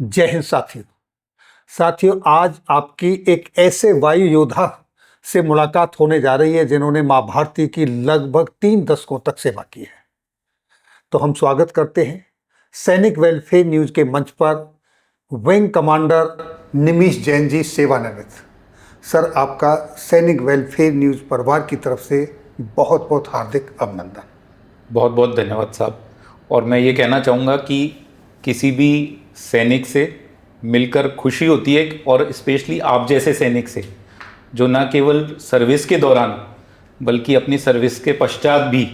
जय हिंद साथियों। साथियों, आज आपकी एक ऐसे वायु योद्धा से मुलाकात होने जा रही है जिन्होंने मां भारती की लगभग 3 दशकों तक सेवा की है। तो हम स्वागत करते हैं सैनिक वेलफेयर न्यूज के मंच पर विंग कमांडर निमिष जैन जी, सेवानिवृत्त। सर, आपका सैनिक वेलफेयर न्यूज परिवार की तरफ से बहुत बहुत हार्दिक अभिनंदन। बहुत बहुत धन्यवाद साहब। और मैं ये कहना चाहूँगा कि किसी भी सैनिक से मिलकर खुशी होती है, और स्पेशली आप जैसे सैनिक से जो न केवल सर्विस के दौरान बल्कि अपनी सर्विस के पश्चात भी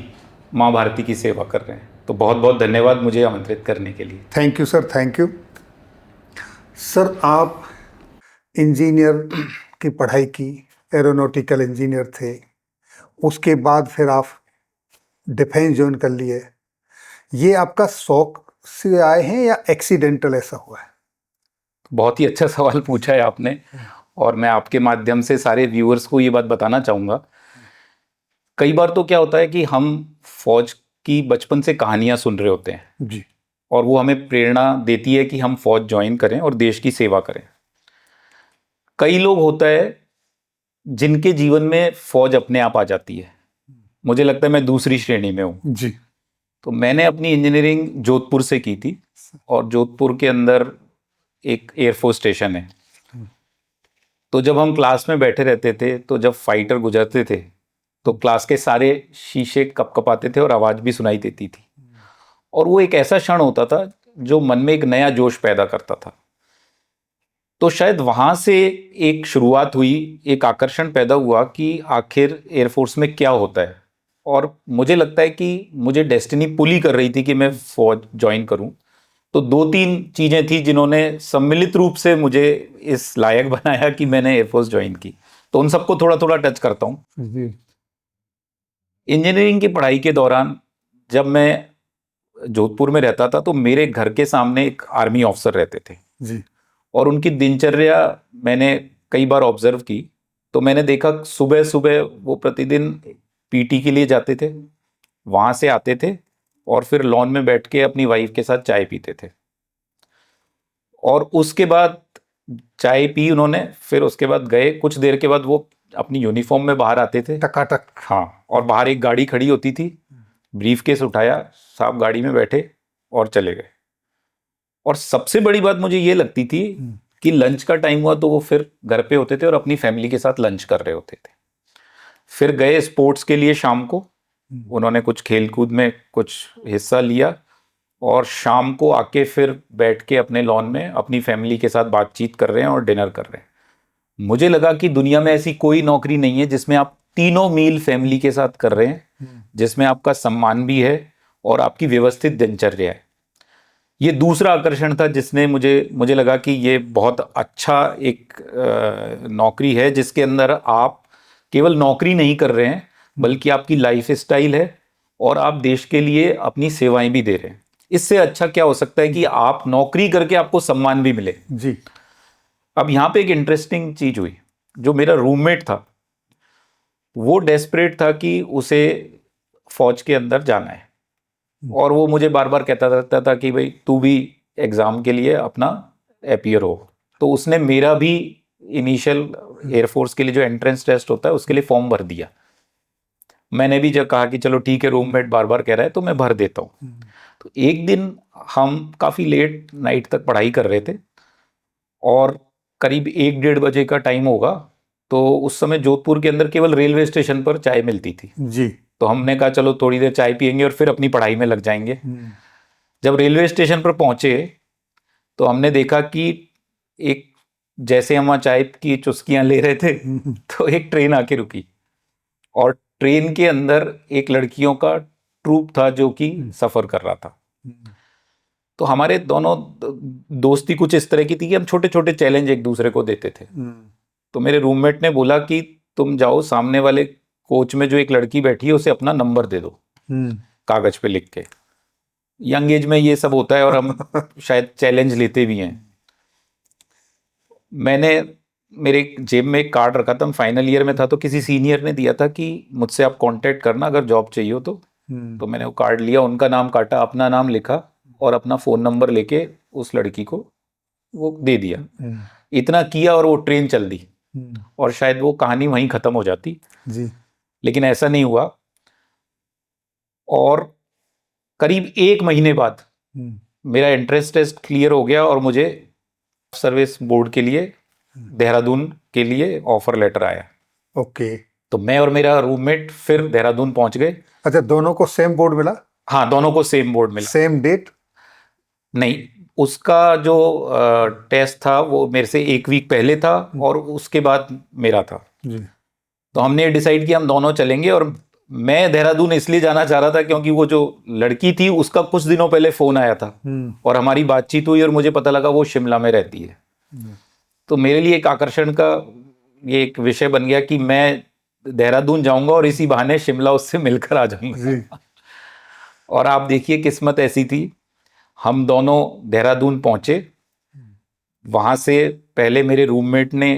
माँ भारती की सेवा कर रहे हैं। तो बहुत बहुत धन्यवाद मुझे आमंत्रित करने के लिए। Thank you sir, thank you. Sir, आप इंजीनियर की पढ़ाई की, एरोनॉटिकल इंजीनियर थे, उसके बाद फिर आप डिफेंस ज्वाइन कर लिए। ये आपका शौक से आए हैं या एक्सीडेंटल ऐसा हुआ है? बहुत ही अच्छा सवाल पूछा है आपने, और मैं आपके माध्यम से सारे व्यूअर्स को ये बात बताना चाहूँगा। कई बार तो क्या होता है कि हम फौज की बचपन से कहानियाँ सुन रहे होते हैं जी। और वो हमें प्रेरणा देती है कि हम फौज ज्वाइन करें और देश की सेवा करें। कई लोग होता है जिनके जीवन में फौज अपने आप आ जाती है। मुझे लगता है मैं दूसरी श्रेणी में हूँ। जी। तो मैंने अपनी इंजीनियरिंग जोधपुर से की थी, और जोधपुर के अंदर एक एयरफोर्स स्टेशन है। तो जब हम क्लास में बैठे रहते थे तो जब फाइटर गुजरते थे तो क्लास के सारे शीशे कपकपाते थे और आवाज़ भी सुनाई देती थी। और वो एक ऐसा क्षण होता था जो मन में एक नया जोश पैदा करता था। तो शायद वहाँ से एक शुरुआत हुई, एक आकर्षण पैदा हुआ कि आखिर एयरफोर्स में क्या होता है। और मुझे लगता है कि मुझे डेस्टिनी पुल ही कर रही थी कि मैं फौज ज्वाइन करूं। तो 2-3 चीज़ें थी जिन्होंने सम्मिलित रूप से मुझे इस लायक बनाया कि मैंने एयरफोर्स ज्वाइन की। तो उन सबको थोड़ा थोड़ा टच करता हूँ। इंजीनियरिंग की पढ़ाई के दौरान जब मैं जोधपुर में रहता था तो मेरे घर के सामने एक आर्मी ऑफिसर रहते थे जी। और उनकी दिनचर्या मैंने कई बार ऑब्जर्व की। तो मैंने देखा सुबह सुबह वो प्रतिदिन पीटी के लिए जाते थे, वहाँ से आते थे और फिर लॉन में बैठ के अपनी वाइफ के साथ चाय पीते थे। और उसके बाद चाय पी उन्होंने, फिर उसके बाद गए, कुछ देर के बाद वो अपनी यूनिफॉर्म में बाहर आते थे टकाटक। हाँ, और बाहर एक गाड़ी खड़ी होती थी, ब्रीफकेस उठाया, साहब गाड़ी में बैठे और चले गए। और सबसे बड़ी बात मुझे ये लगती थी कि लंच का टाइम हुआ तो वो फिर घर पे होते थे और अपनी फैमिली के साथ लंच कर रहे होते थे। फिर गए स्पोर्ट्स के लिए शाम को, उन्होंने कुछ खेल कूद में कुछ हिस्सा लिया और शाम को आके फिर बैठ के अपने लॉन में अपनी फैमिली के साथ बातचीत कर रहे हैं और डिनर कर रहे हैं। मुझे लगा कि दुनिया में ऐसी कोई नौकरी नहीं है जिसमें आप तीनों मील फैमिली के साथ कर रहे हैं, जिसमें आपका सम्मान भी है और आपकी व्यवस्थित दिनचर्या है। ये दूसरा आकर्षण था जिसने मुझे लगा कि ये बहुत अच्छा एक नौकरी है जिसके अंदर आप केवल नौकरी नहीं कर रहे हैं बल्कि आपकी लाइफ स्टाइल है और आप देश के लिए अपनी सेवाएं भी दे रहे हैं। इससे अच्छा क्या हो सकता है कि आप नौकरी करके आपको सम्मान भी मिले। जी। अब यहाँ पे एक इंटरेस्टिंग चीज हुई, जो मेरा रूममेट था वो डेस्परेट था कि उसे फौज के अंदर जाना है और वो मुझे बार बार कहता रहता था कि भाई तू भी एग्जाम के लिए अपना अपियर हो। तो उसने मेरा भी इनिशियल एयरफोर्स के लिए जो एंट्रेंस टेस्ट होता है उसके लिए फॉर्म भर दिया। मैंने भी जब कहा कि चलो ठीक है, रूममेट बार बार कह रहा है तो मैं भर देता हूँ। तो एक दिन हम काफ़ी लेट नाइट तक पढ़ाई कर रहे थे और करीब 1-1:30 बजे का टाइम होगा। तो उस समय जोधपुर के अंदर केवल रेलवे स्टेशन पर चाय मिलती थी। जी। तो हमने कहा चलो थोड़ी देर चाय पियेंगे और फिर अपनी पढ़ाई में लग जाएंगे। जब रेलवे स्टेशन पर पहुंचे तो हमने देखा कि एक, जैसे हम वहाँ चाय की चुस्कियां ले रहे थे तो एक ट्रेन आके रुकी और ट्रेन के अंदर एक लड़कियों का ट्रूप था जो कि सफर कर रहा था। तो हमारे दोनों दोस्ती कुछ इस तरह की थी कि हम छोटे छोटे चैलेंज एक दूसरे को देते थे। तो मेरे रूममेट ने बोला कि तुम जाओ सामने वाले कोच में जो एक लड़की बैठी है उसे अपना नंबर दे दो कागज पे लिख के। यंग एज में ये सब होता है और हम शायद चैलेंज लेते भी हैं। मैंने मेरे जेब में एक कार्ड रखा था, मैं फाइनल ईयर में था, तो किसी सीनियर ने दिया था कि मुझसे आप कांटेक्ट करना अगर जॉब चाहिए हो तो मैंने वो कार्ड लिया, उनका नाम काटा, अपना नाम लिखा और अपना फ़ोन नंबर लेके उस लड़की को वो दे दिया, इतना किया और वो ट्रेन चल दी और शायद वो कहानी वहीं खत्म हो जाती जी। लेकिन ऐसा नहीं हुआ। और करीब 1 महीने बाद मेरा एंट्रेंस टेस्ट क्लियर हो गया और मुझे सर्विस बोर्ड के लिए देहरादून के लिए ऑफर लेटर आया। ओके। तो मैं और मेरा रूममेट फिर देहरादून पहुंच गए। अच्छा, दोनों को सेम बोर्ड मिला? हाँ, दोनों को सेम बोर्ड मिला। Same date? नहीं, उसका जो टेस्ट था वो मेरे से 1 वीक पहले था और उसके बाद मेरा था जी। तो हमने डिसाइड किया हम दोनों चलेंगे। और मैं देहरादून इसलिए जाना चाह रहा था क्योंकि वो जो लड़की थी उसका कुछ दिनों पहले फोन आया था और हमारी बातचीत हुई और मुझे पता लगा वो शिमला में रहती है। तो मेरे लिए एक आकर्षण का ये एक विषय बन गया कि मैं देहरादून जाऊंगा और इसी बहाने शिमला उससे मिलकर आ जाऊंगा। और आप देखिए किस्मत ऐसी थी, हम दोनों देहरादून पहुंचे। वहां से पहले मेरे रूममेट ने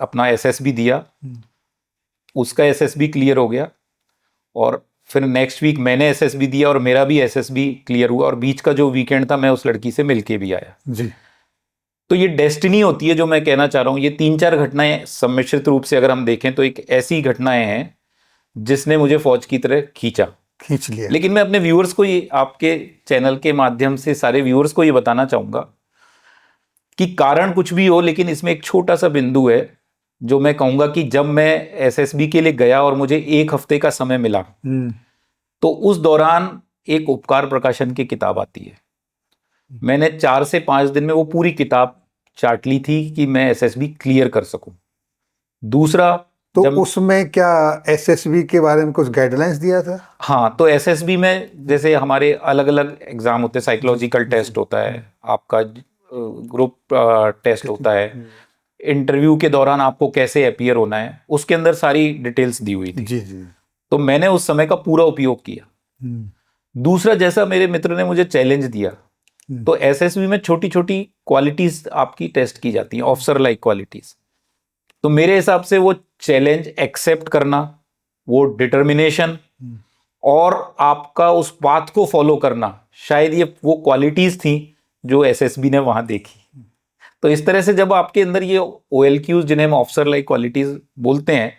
अपना एसएसबी दिया, उसका एसएसबी क्लियर हो गया और फिर नेक्स्ट वीक मैंने एसएसबी दिया और मेरा भी एसएसबी क्लियर हुआ और बीच का जो वीकेंड था मैं उस लड़की से मिलके भी आया जी। तो ये डेस्टिनी होती है जो मैं कहना चाह रहा हूँ। ये 3-4 घटनाएं सम्मिश्रित रूप से अगर हम देखें तो एक ऐसी घटनाएं हैं जिसने मुझे फौज की तरह खींच लिया। लेकिन मैं अपने व्यूअर्स को ये आपके चैनल के माध्यम से सारे व्यूअर्स को ये बताना चाहूंगा कि कारण कुछ भी हो लेकिन इसमें एक छोटा सा बिंदु है जो मैं कहूंगा कि जब मैं एसएसबी के लिए गया और मुझे 1 हफ्ते का समय मिला तो उस दौरान एक उपकार प्रकाशन की किताब आती है। मैंने 4 से 5 दिन में वो पूरी किताब चाट ली थी कि मैं एसएसबी क्लियर कर सकूं। दूसरा, तो उसमें क्या एसएसबी के बारे में कुछ गाइडलाइंस दिया था? हाँ, तो एसएसबी में जैसे हमारे अलग अलग एग्जाम होते हैं, साइकोलॉजिकल टेस्ट होता है, आपका ग्रुप टेस्ट होता है, इंटरव्यू के दौरान आपको कैसे अपीयर होना है, उसके अंदर सारी डिटेल्स दी हुई थी। जी जी। तो मैंने उस समय का पूरा उपयोग किया। दूसरा, जैसा मेरे मित्र ने मुझे चैलेंज दिया, तो एसएसबी में छोटी छोटी क्वालिटीज आपकी टेस्ट की जाती हैं, ऑफिसर लाइक क्वालिटीज। तो मेरे हिसाब से वो चैलेंज एक्सेप्ट करना, वो डिटर्मिनेशन और आपका उस पाथ को फॉलो करना, शायद ये वो क्वालिटीज थी जो एसएसबी ने वहां देखी। तो इस तरह से जब आपके अंदर ये OLQs जिन्हें हम ऑफिसर लाइक क्वालिटीज बोलते हैं,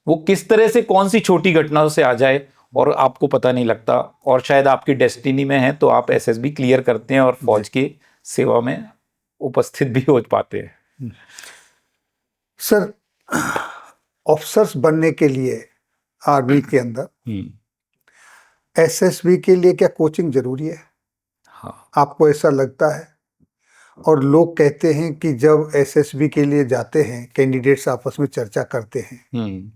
वो किस तरह से कौन सी छोटी घटनाओं से आ जाए और आपको पता नहीं लगता और शायद आपकी डेस्टिनी में है तो आप एसएसबी क्लियर करते हैं और फौज की सेवा में उपस्थित भी हो पाते हैं। सर, ऑफिसर्स बनने के लिए आर्मी के अंदर एसएसबी के लिए क्या कोचिंग जरूरी है? हाँ, आपको ऐसा लगता है? और लोग कहते हैं कि जब एसएसबी के लिए जाते हैं कैंडिडेट्स आपस में चर्चा करते हैं,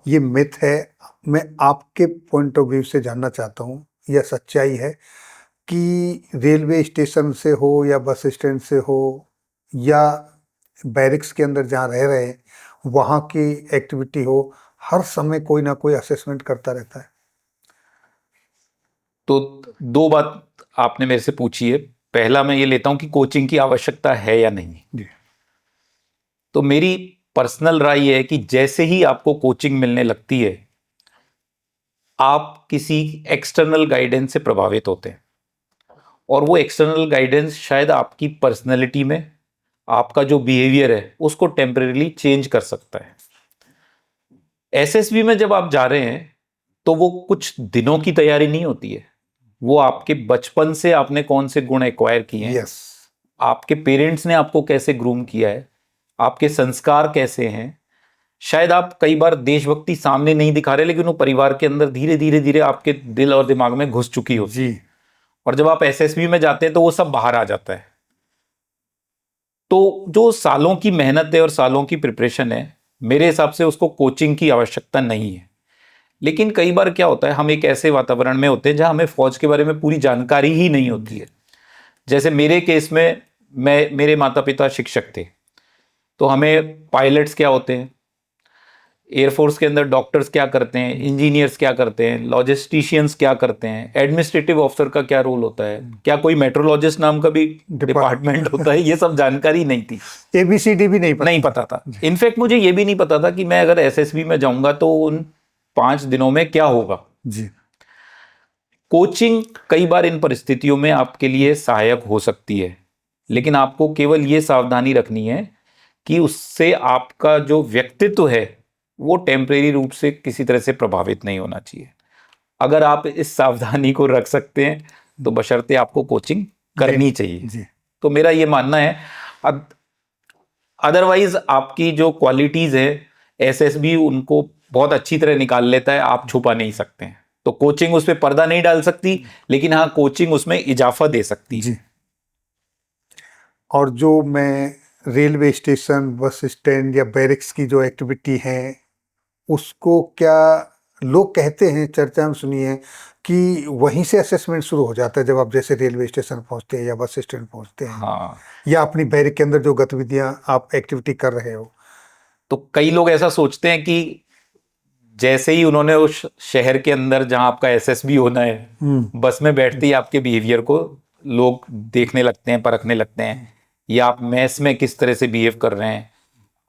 ये मिथ है। मैं आपके पॉइंट ऑफ व्यू से जानना चाहता हूँ यह सच्चाई है कि रेलवे स्टेशन से हो या बस स्टैंड से हो या बैरिक्स के अंदर जहाँ रह रहे हैं वहाँ की एक्टिविटी हो, हर समय कोई ना कोई असेसमेंट करता रहता है? तो 2 बात आपने मेरे से पूछी है। पहला, मैं ये लेता हूं कि कोचिंग की आवश्यकता है या नहीं। तो मेरी पर्सनल राय यह है कि जैसे ही आपको कोचिंग मिलने लगती है आप किसी एक्सटर्नल गाइडेंस से प्रभावित होते हैं और वो एक्सटर्नल गाइडेंस शायद आपकी पर्सनैलिटी में आपका जो बिहेवियर है उसको टेम्परेरी चेंज कर सकता है। एसएसबी में जब आप जा रहे हैं तो वो कुछ दिनों की तैयारी नहीं होती है, वो आपके बचपन से आपने कौन से गुण एक्वायर किए हैं, आपके पेरेंट्स ने आपको कैसे ग्रूम किया है, आपके संस्कार कैसे हैं। शायद आप कई बार देशभक्ति सामने नहीं दिखा रहे लेकिन वो परिवार के अंदर धीरे धीरे धीरे आपके दिल और दिमाग में घुस चुकी हो जी। और जब आप एसएसबी में जाते हैं तो वो सब बाहर आ जाता है। तो जो सालों की मेहनत है और सालों की प्रिपरेशन है, मेरे हिसाब से उसको कोचिंग की आवश्यकता नहीं है। लेकिन कई बार क्या होता है, हम एक ऐसे वातावरण में होते हैं जहां हमें फौज के बारे में पूरी जानकारी ही नहीं होती है। जैसे मेरे केस में मेरे माता पिता शिक्षक थे, तो हमें पायलट्स क्या होते हैं, एयरफोर्स के अंदर डॉक्टर्स क्या करते हैं, इंजीनियर्स क्या करते हैं, लॉजिस्टिशियंस क्या करते हैं, एडमिनिस्ट्रेटिव ऑफिसर का क्या रोल होता है, क्या कोई मेट्रोलॉजिस्ट नाम का भी डिपार्टमेंट होता है, ये सब जानकारी नहीं थी। ABCD भी नहीं पता था। इनफैक्ट मुझे ये भी नहीं पता था कि मैं अगर एसएसबी में जाऊंगा तो उन 5 दिनों में क्या होगा जी। कोचिंग कई बार इन परिस्थितियों में आपके लिए सहायक हो सकती है, लेकिन आपको केवल ये सावधानी रखनी है कि उससे आपका जो व्यक्तित्व है वो टेम्परेरी रूप से किसी तरह से प्रभावित नहीं होना चाहिए। अगर आप इस सावधानी को रख सकते हैं तो बशर्ते आपको कोचिंग करनी चाहिए। जी। तो मेरा ये मानना है। अदरवाइज आपकी जो क्वालिटीज है एसएसबी उनको बहुत अच्छी तरह निकाल लेता है, आप छुपा नहीं सकते हैं। तो कोचिंग उस पर पर्दा नहीं डाल सकती, लेकिन हाँ कोचिंग उसमें इजाफा दे सकती है। जी। और जो मैं रेलवे स्टेशन, बस स्टैंड या बैरिक्स की जो एक्टिविटी है उसको क्या लोग कहते हैं, चर्चा में सुनी है कि वहीं से असेसमेंट शुरू हो जाता है जब आप जैसे रेलवे स्टेशन पहुंचते हैं या बस स्टैंड पहुंचते हैं, हाँ, या अपनी बैरिक के अंदर जो गतिविधियां आप एक्टिविटी कर रहे हो। तो कई लोग ऐसा सोचते हैं कि जैसे ही उन्होंने उस शहर के अंदर जहां आपका एसएसबी होना है, बस में बैठते ही आपके बिहेवियर को लोग देखने लगते हैं, परखने लगते हैं, या आप मैस में किस तरह से बिहेव कर रहे हैं,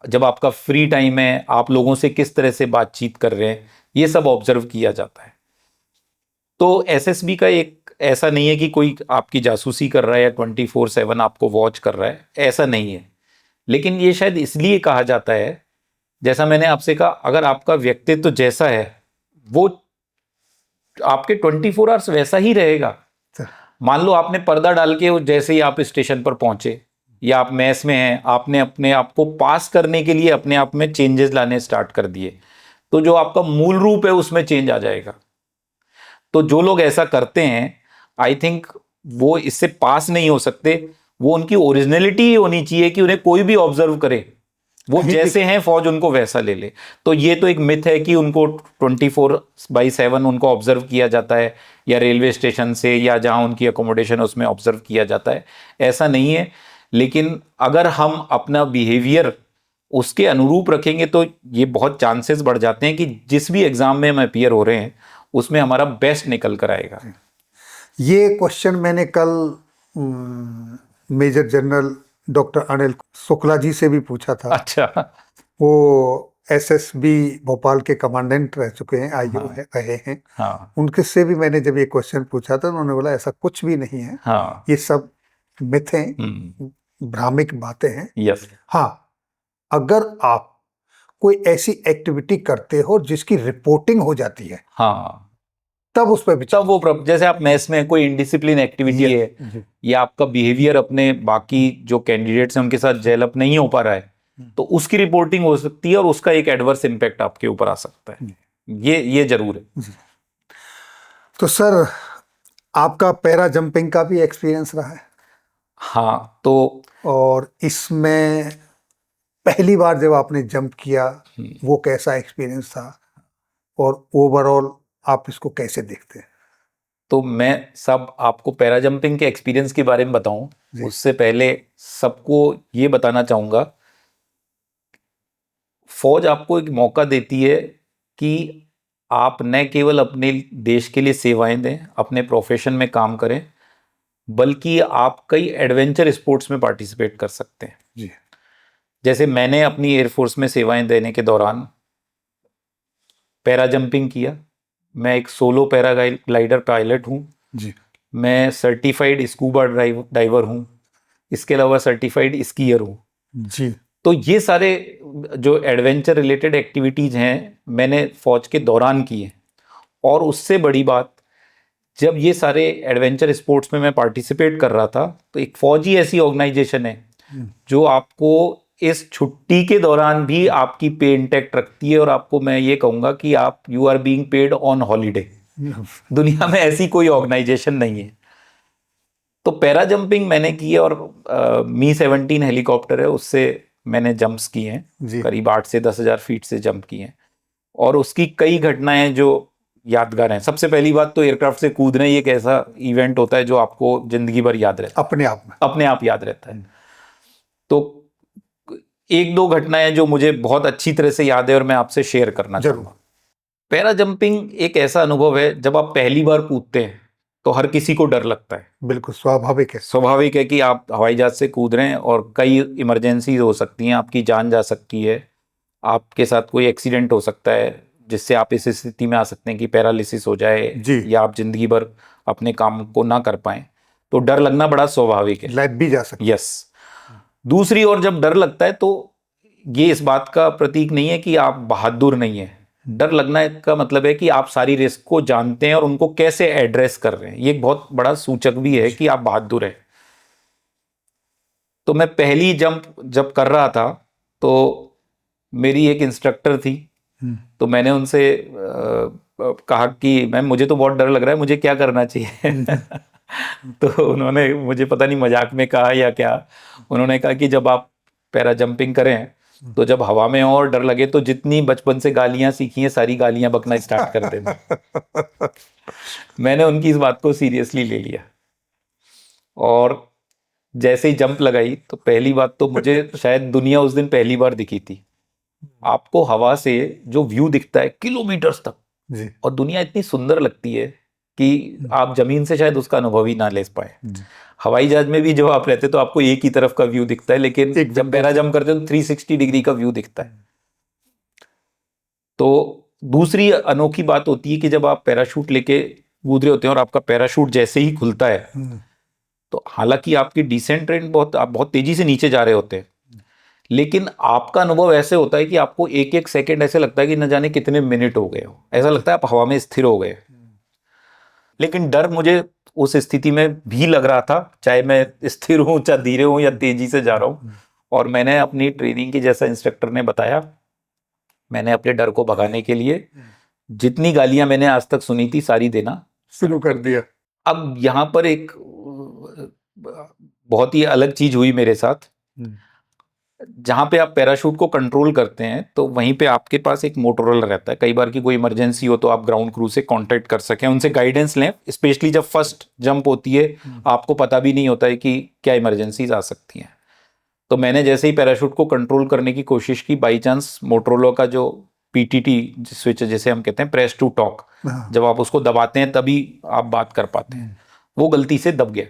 जब आपका फ्री टाइम है आप लोगों से किस तरह से बातचीत कर रहे हैं, ये सब ऑब्जर्व किया जाता है। तो एसएसबी का एक ऐसा नहीं है कि कोई आपकी जासूसी कर रहा है या 24/7 आपको वॉच कर रहा है, ऐसा नहीं है। लेकिन ये शायद इसलिए कहा जाता है, जैसा मैंने आपसे कहा, अगर आपका व्यक्तित्व जैसा है वो आपके 24 आवर्स वैसा ही रहेगा। मान लो आपने पर्दा डाल के जैसे ही आप स्टेशन पर पहुंचे या आप मैस में हैं, आपने अपने आप को पास करने के लिए अपने आप में चेंजेस लाने स्टार्ट कर दिए, तो जो आपका मूल रूप है उसमें चेंज आ जाएगा। तो जो लोग ऐसा करते हैं, आई थिंक वो इससे पास नहीं हो सकते। वो उनकी ओरिजिनलिटी ही होनी चाहिए कि उन्हें कोई भी ऑब्जर्व करे, वो जैसे हैं फौज उनको वैसा ले ले। तो ये तो एक मिथ है कि उनको 24/7 उनको ऑब्जर्व किया जाता है, या रेलवे स्टेशन से या जहां उनकी अकोमोडेशन है उसमें ऑब्जर्व किया जाता है, ऐसा नहीं है। लेकिन अगर हम अपना बिहेवियर उसके अनुरूप रखेंगे तो ये बहुत चांसेस बढ़ जाते हैं कि जिस भी एग्जाम में हम अपीयर हो रहे हैं उसमें हमारा बेस्ट निकल कर आएगा। ये क्वेश्चन मैंने कल major general doctor Anil Shukla ji से भी पूछा था। अच्छा। वो एसएसबी भोपाल के कमांडेंट रह चुके हैं, आईओ रहे हैं। हाँ उनके से भी मैंने जब ये क्वेश्चन पूछा था उन्होंने बोला ऐसा कुछ भी नहीं है, हाँ, ये सब मिथ हैं, भ्रामिक बातें हैं। यस। हाँ, अगर आप कोई ऐसी एक्टिविटी करते हो जिसकी रिपोर्टिंग हो जाती है हाँ, तब उस पर विचार। तब वो जैसे आप मैथ्स में कोई इंडिसिप्लिन एक्टिविटी है या आपका बिहेवियर अपने बाकी जो कैंडिडेट्स हैं उनके साथ जेल अप नहीं हो पा रहा है, तो उसकी रिपोर्टिंग हो सकती है और उसका एक एडवर्स इम्पैक्ट आपके ऊपर आ सकता है। ये जरूर है। तो सर आपका पैरा जंपिंग का भी एक्सपीरियंस रहा है। हाँ, तो और इसमें पहली बार जब आपने जंप किया वो कैसा एक्सपीरियंस था और ओवरऑल आप इसको कैसे देखते हैं? तो मैं सब आपको पैरा जंपिंग के एक्सपीरियंस के बारे में बताऊं, उससे पहले सबको ये बताना चाहूंगा, फौज आपको एक मौका देती है कि आप न केवल अपने देश के लिए सेवाएं दें, अपने प्रोफेशन में काम करें, बल्कि आप कई एडवेंचर स्पोर्ट्स में पार्टिसिपेट कर सकते हैं। जी। जैसे मैंने अपनी एयरफोर्स में सेवाएं देने के दौरान पैरा जंपिंग किया। मैं एक सोलो पैराग्लाइडर पायलट हूँ जी। मैं सर्टिफाइड स्कूबा डाइवर हूँ, इसके अलावा सर्टिफाइड स्कीयर हूँ। जी। तो ये सारे जो एडवेंचर रिलेटेड एक्टिविटीज़ हैं मैंने फौज के दौरान की हैं। और उससे बड़ी बात, जब ये सारे एडवेंचर स्पोर्ट्स में मैं पार्टिसिपेट कर रहा था तो एक फौजी ऐसी ऑर्गेनाइजेशन है जो आपको इस छुट्टी के दौरान भी आपकी पे इंटैक्ट रखती है, और आपको मैं ये कहूँगा कि आप you are being paid on holiday. दुनिया में ऐसी कोई ऑर्गेनाइजेशन नहीं है। तो पैरा जंपिंग मैंने की है, और मी-17 हेलीकॉप्टर है उससे मैंने जंप्स किए हैं, करीब 8 से 10,000 फीट से जंप किए हैं। और उसकी कई घटनाएं जो यादगार हैं। सबसे पहली बात तो एयरक्राफ्ट से कूदना ही एक ऐसा इवेंट होता है जो आपको जिंदगी भर याद रहता है, अपने आप याद रहता है। तो एक दो घटनाएं जो मुझे बहुत अच्छी तरह से याद है और मैं आपसे शेयर करना चाहूँगा। पैरा जंपिंग एक ऐसा अनुभव है, जब आप पहली बार कूदते हैं तो हर किसी को डर लगता है। बिल्कुल स्वाभाविक है। स्वाभाविक है कि आप हवाई जहाज से कूद रहे हैं और कई इमरजेंसी हो सकती हैं, आपकी जान जा सकती है, आपके साथ कोई एक्सीडेंट हो सकता है जिससे आप इस स्थिति में आ सकते हैं कि पैरालिसिस हो जाए या आप जिंदगी भर अपने काम को ना कर पाएं। तो डर लगना बड़ा स्वाभाविक है, लैब भी जा सकते। यस। दूसरी ओर जब डर लगता है तो ये इस बात का प्रतीक नहीं है कि आप बहादुर नहीं है। डर लगना का मतलब है कि आप सारी रिस्क को जानते हैं और उनको कैसे एड्रेस कर रहे हैं। ये एक बहुत बड़ा सूचक भी है कि आप बहादुर हैं। तो मैं पहली जंप जब कर रहा था तो मेरी एक इंस्ट्रक्टर थी, तो मैंने उनसे कहा कि मैम मुझे तो बहुत डर लग रहा है, मुझे क्या करना चाहिए? तो उन्होंने मुझे पता नहीं मजाक में कहा या क्या, उन्होंने कहा कि जब आप पैरा जंपिंग करें तो जब हवा में हो और डर लगे तो जितनी बचपन से गालियां सीखी हैं सारी गालियां बकना स्टार्ट कर देना। मैंने उनकी इस बात को सीरियसली ले लिया और जैसे ही जंप लगाई तो पहली बात तो मुझे शायद दुनिया उस दिन पहली बार दिखी थी। आपको हवा से जो व्यू दिखता है किलोमीटर्स तक जी। और दुनिया इतनी सुंदर लगती है कि आप जमीन से शायद उसका अनुभव ही ना ले पाए। हवाई जहाज में भी जब आप रहते तो आपको एक ही तरफ का व्यू दिखता है, लेकिन जब पैरा जंप करते तो 360 डिग्री का व्यू दिखता है। तो दूसरी अनोखी बात होती है कि जब आप पैराशूट लेके कूद रहे होते हैं और आपका पैराशूट जैसे ही खुलता है तो हालांकि आपकी डिसेंट ट्रेंड आप बहुत तेजी से नीचे जा रहे होते हैं, लेकिन आपका अनुभव ऐसे होता है कि आपको एक एक सेकंड ऐसे लगता है कि न जाने कितने मिनट हो गए हो, ऐसा लगता है आप हवा में स्थिर हो गए। लेकिन डर मुझे उस स्थिति में भी लग रहा था, चाहे मैं स्थिर हूं, चाहे धीरे हूं या तेजी से जा रहा हूं। और मैंने अपनी ट्रेनिंग की, जैसा इंस्ट्रक्टर ने बताया, मैंने अपने डर को भगाने के लिए जितनी गालियां मैंने आज तक सुनी थी सारी देना शुरू कर दिया। अब यहाँ पर एक बहुत ही अलग चीज हुई मेरे साथ। जहां पे आप पैराशूट को कंट्रोल करते हैं तो वहीं पे आपके पास एक मोटोरोला रहता है। कई बार की कोई इमरजेंसी हो तो आप ग्राउंड क्रू से कांटेक्ट कर सकें, उनसे गाइडेंस लें। स्पेशली जब फर्स्ट जंप होती है आपको पता भी नहीं होता है कि क्या इमरजेंसीज आ सकती हैं। तो मैंने जैसे ही पैराशूट को कंट्रोल करने की कोशिश की, बाई चांस मोटोरोला का जो पीटीटी स्विच जिसे हम कहते हैं प्रेस टू टॉक, जब आप उसको दबाते हैं तभी आप बात कर पाते हैं, वो गलती से दब गया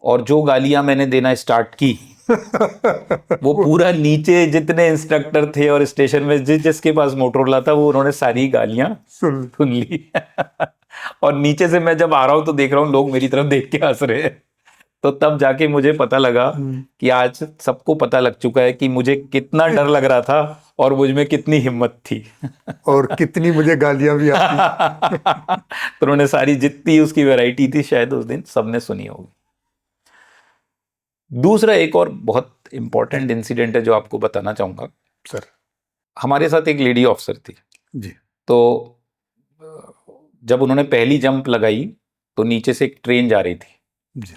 और जो गालियां मैंने देना स्टार्ट की वो पूरा नीचे जितने इंस्ट्रक्टर थे और स्टेशन में जिसके पास मोटरोला था वो उन्होंने सारी गालियां सुन ली। और नीचे से मैं जब आ रहा हूं तो देख रहा हूं लोग मेरी तरफ देख के हंस रहे हैं। तो तब जाके मुझे पता लगा कि आज सबको पता लग चुका है कि मुझे कितना डर लग रहा था और मुझ में कितनी हिम्मत थी और कितनी मुझे गालियां भी आती। तो उन्होंने सारी जितनी उसकी वैरायटी थी शायद उस दिन सबने सुनी होगी। दूसरा एक और बहुत इंपॉर्टेंट इंसिडेंट है जो आपको बताना चाहूंगा सर। हमारे साथ एक लेडी ऑफिसर थी जी। तो जब उन्होंने पहली जंप लगाई तो नीचे से एक ट्रेन जा रही थी जी।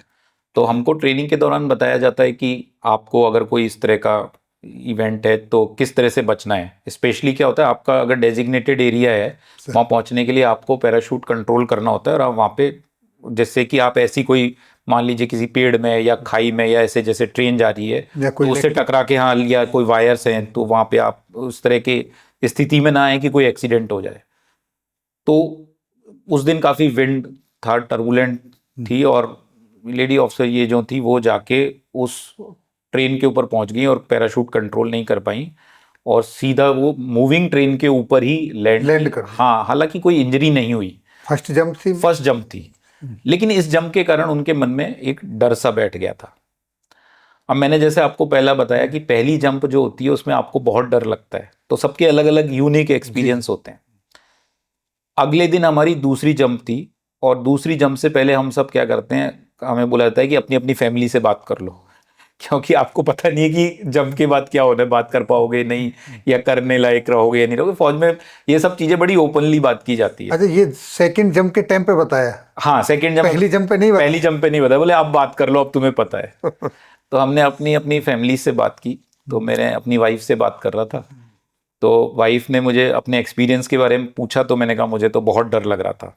तो हमको ट्रेनिंग के दौरान बताया जाता है कि आपको अगर कोई इस तरह का इवेंट है तो किस तरह से बचना है। स्पेशली क्या होता है, आपका अगर डेजिग्नेटेड एरिया है वहां पहुंचने के लिए आपको पैराशूट कंट्रोल करना होता है और आप वहां पे, जैसे कि आप ऐसी कोई मान लीजिए किसी पेड़ में या खाई में या ऐसे जैसे ट्रेन जा रही है तो उससे टकरा के, हाँ, या कोई वायर्स हैं तो वहां पे आप उस तरह की स्थिति में ना आए कि कोई एक्सीडेंट हो जाए। तो उस दिन काफी विंड था, टर्बुलेंट थी और लेडी ऑफिसर ये जो थी वो जाके उस ट्रेन के ऊपर पहुंच गई और पैराशूट कंट्रोल नहीं कर पाई और सीधा वो मूविंग ट्रेन के ऊपर ही लैंड कर। हाँ, हालांकि कोई इंजरी नहीं हुई, फर्स्ट जंप थी, लेकिन इस जंप के कारण उनके मन में एक डर सा बैठ गया था। अब मैंने जैसे आपको पहला बताया कि पहली जंप जो होती है उसमें आपको बहुत डर लगता है, तो सबके अलग अलग यूनिक एक्सपीरियंस होते हैं। अगले दिन हमारी दूसरी जंप थी और दूसरी जंप से पहले हम सब क्या करते हैं, हमें बोला जाता है कि अपनी अपनी फैमिली से बात कर लो, क्योंकि आपको पता नहीं है कि जंप के बाद क्या होना है, बात कर पाओगे नहीं या करने लायक रहोगे या नहीं रहोगे। फौज में ये सब चीजें बड़ी ओपनली बात की जाती है। अच्छा, ये सेकंड जंप के टाइम पे बताया? हाँ, सेकंड जंप, पहली जंप पे नहीं बताया। पहली जंप पे नहीं बताया, बोले आप बात कर लो अब तुम्हें पता है। तो हमने अपनी अपनी फैमिली से बात की, तो मैंने अपनी वाइफ से बात कर रहा था तो वाइफ ने मुझे अपने एक्सपीरियंस के बारे में पूछा तो मैंने कहा मुझे तो बहुत डर लग रहा था।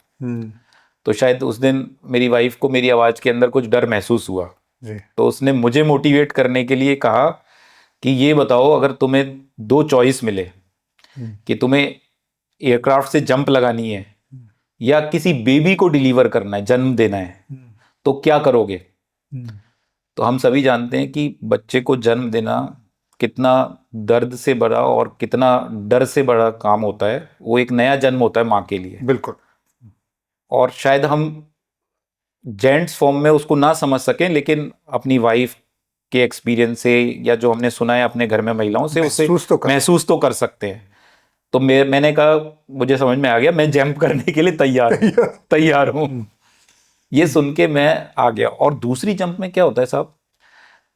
तो शायद उस दिन मेरी वाइफ को मेरी आवाज के अंदर कुछ डर महसूस हुआ जी। तो उसने मुझे मोटिवेट करने के लिए कहा कि ये बताओ, अगर तुम्हें दो चॉइस मिले कि तुम्हें एयरक्राफ्ट से जंप लगानी है या किसी बेबी को डिलीवर करना है, जन्म देना है, तो क्या करोगे? तो हम सभी जानते हैं कि बच्चे को जन्म देना कितना दर्द से बड़ा और कितना डर से बड़ा काम होता है। वो एक नया जन्म होता है माँ के लिए। बिल्कुल। और शायद हम जेंट्स फॉर्म में उसको ना समझ सकें, लेकिन अपनी वाइफ के एक्सपीरियंस से या जो हमने सुना है अपने घर में महिलाओं से, उससे महसूस तो कर सकते हैं। तो मैंने कहा मुझे समझ में आ गया, मैं जंप करने के लिए तैयार हूँ। ये सुन के मैं आ गया। और दूसरी जंप में क्या होता है साहब,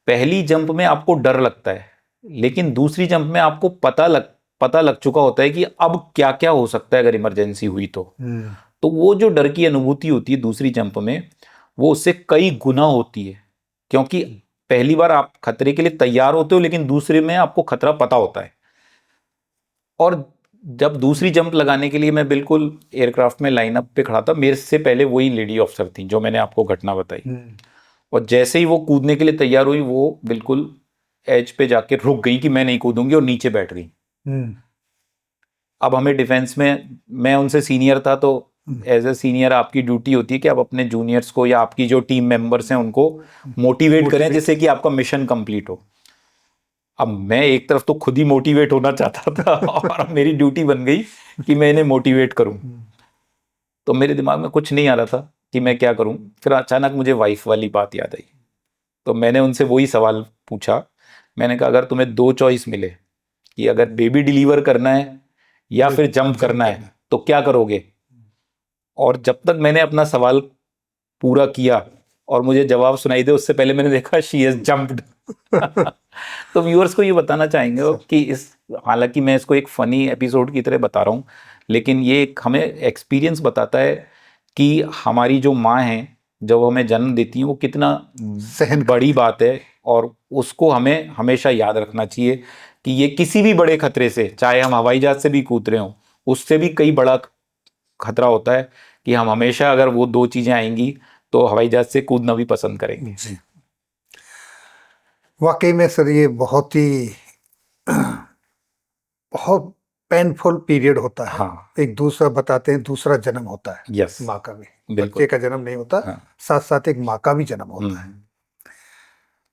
पहली जंप में आपको डर लगता है, लेकिन दूसरी जंप में आपको पता लग चुका होता है कि अब क्या क्या हो सकता है अगर इमरजेंसी हुई तो वो जो डर की अनुभूति होती है दूसरी जंप में, वो उससे कई गुना होती है। क्योंकि पहली बार आप खतरे के लिए तैयार होते हो, लेकिन दूसरे में आपको खतरा पता होता है। और जब दूसरी जंप लगाने के लिए मैं बिल्कुल एयरक्राफ्ट में लाइनअप पे खड़ा था, मेरे से पहले वही लेडी ऑफिसर थी जो मैंने आपको घटना बताई। और जैसे ही वो कूदने के लिए तैयार हुई, वो बिल्कुल एज पे जाके रुक गई कि मैं नहीं कूदूंगी, और नीचे बैठ गई। अब हमें डिफेंस में, मैं उनसे सीनियर था, तो एज ए सीनियर आपकी ड्यूटी होती है कि आप अपने जूनियर्स को या आपकी जो टीम मेंबर्स हैं उनको मोटिवेट करें जिससे कि आपका मिशन कंप्लीट हो। अब मैं एक तरफ तो खुद ही मोटिवेट होना चाहता था और अब मेरी ड्यूटी बन गई कि मैं इन्हें मोटिवेट करूं। तो मेरे दिमाग में कुछ नहीं आ रहा था कि मैं क्या करूं। फिर अचानक मुझे वाइफ वाली बात याद आई, तो मैंने उनसे वही सवाल पूछा। मैंने कहा अगर तुम्हें दो चॉइस मिले कि अगर बेबी डिलीवर करना है या फिर जंप करना है तो क्या करोगे। और जब तक मैंने अपना सवाल पूरा किया और मुझे जवाब सुनाई दे, उससे पहले मैंने देखा शी हैज जंप्ड। तो व्यूअर्स को ये बताना चाहेंगे कि हालांकि मैं इसको एक फनी एपिसोड की तरह बता रहा हूँ, लेकिन ये एक हमें एक्सपीरियंस बताता है कि हमारी जो माँ हैं जब हमें जन्म देती हैं वो कितना सहन बड़ी बात है। और उसको हमें हमेशा याद रखना चाहिए कि ये किसी भी बड़े खतरे से, चाहे हम हवाई जहाज से भी कूद रहे हों, उससे भी कई बड़ा खतरा होता है कि हम हमेशा अगर वो दो चीजें आएंगी तो हवाई जहाज से कूदना भी पसंद करेंगे। जी, वाकई में सर ये बहुत ही बहुत पेनफुल पीरियड होता है। हाँ, एक दूसरा बताते हैं दूसरा जन्म होता है। यस, माँ का भी, बिल्कुल। बच्चे का जन्म नहीं होता, हाँ, साथ साथ एक माँ का भी जन्म होता है।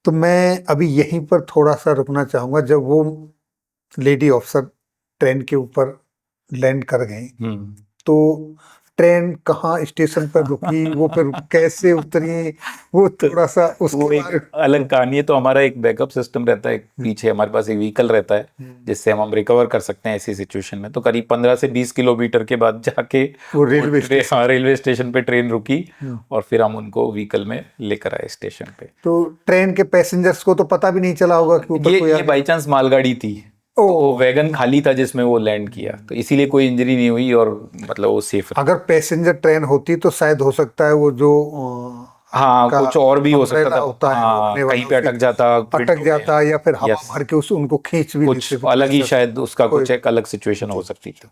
तो मैं अभी यहीं पर थोड़ा सा रुकना चाहूंगा। जब वो लेडी ऑफिसर ट्रेन के ऊपर लैंड कर गई, तो ट्रेन कहाँ स्टेशन पर रुकी, वो फिर कैसे उतरी, वो थोड़ा सा वो उसके एक अलग कहानी है। तो हमारा एक बैकअप सिस्टम रहता है, पीछे हमारे पास एक व्हीकल रहता है जिससे हम रिकवर कर सकते हैं ऐसी सिचुएशन में। तो करीब 15 से 20 किलोमीटर के बाद जाके वो रेलवे स्टेशन पे ट्रेन रुकी और फिर हम उनको व्हीकल में लेकर आए स्टेशन पे। तो ट्रेन के पैसेंजर्स को तो पता भी नहीं चला होगा कि ऊपर कोई ये बाई चांस मालगाड़ी थी, तो वैगन खाली था जिसमें वो लैंड किया, तो इसीलिए कोई इंजरी नहीं हुई और मतलब वो सेफ रहा। अगर पैसेंजर ट्रेन होती तो शायद हो सकता है वो जो हाँ, कुछ और भी हो सकता था। होता है, हाँ, कहीं पे अटक जाता या फिर हवा यस, भर के उनको खींच भी कुछ लेते, अलग ही शायद उसका कोई- कुछ एक अलग सिचुएशन हो सकती थी।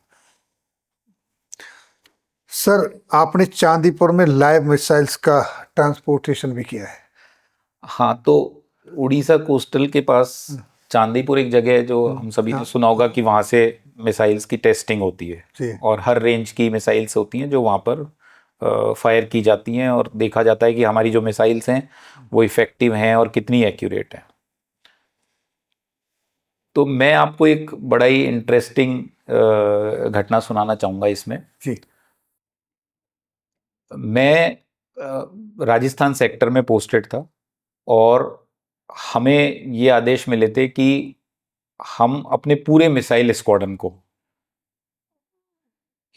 सर आपने चांदीपुर में लाइव मिसाइल्स का ट्रांसपोर्टेशन भी किया है। हाँ, तो उड़ीसा कोस्टल के पास चांदीपुर एक जगह है जो हम सभी ने सुना होगा कि वहाँ से मिसाइल्स की टेस्टिंग होती है और हर रेंज की मिसाइल्स होती हैं जो वहाँ पर फायर की जाती हैं और देखा जाता है कि हमारी जो मिसाइल्स हैं वो इफेक्टिव हैं और कितनी एक्यूरेट हैं। तो मैं आपको एक बड़ा ही इंटरेस्टिंग घटना सुनाना चाहूँगा इसमें। जी, मैं राजस्थान सेक्टर में पोस्टेड था और हमें ये आदेश मिले थे कि हम अपने पूरे मिसाइल स्क्वाड्रन को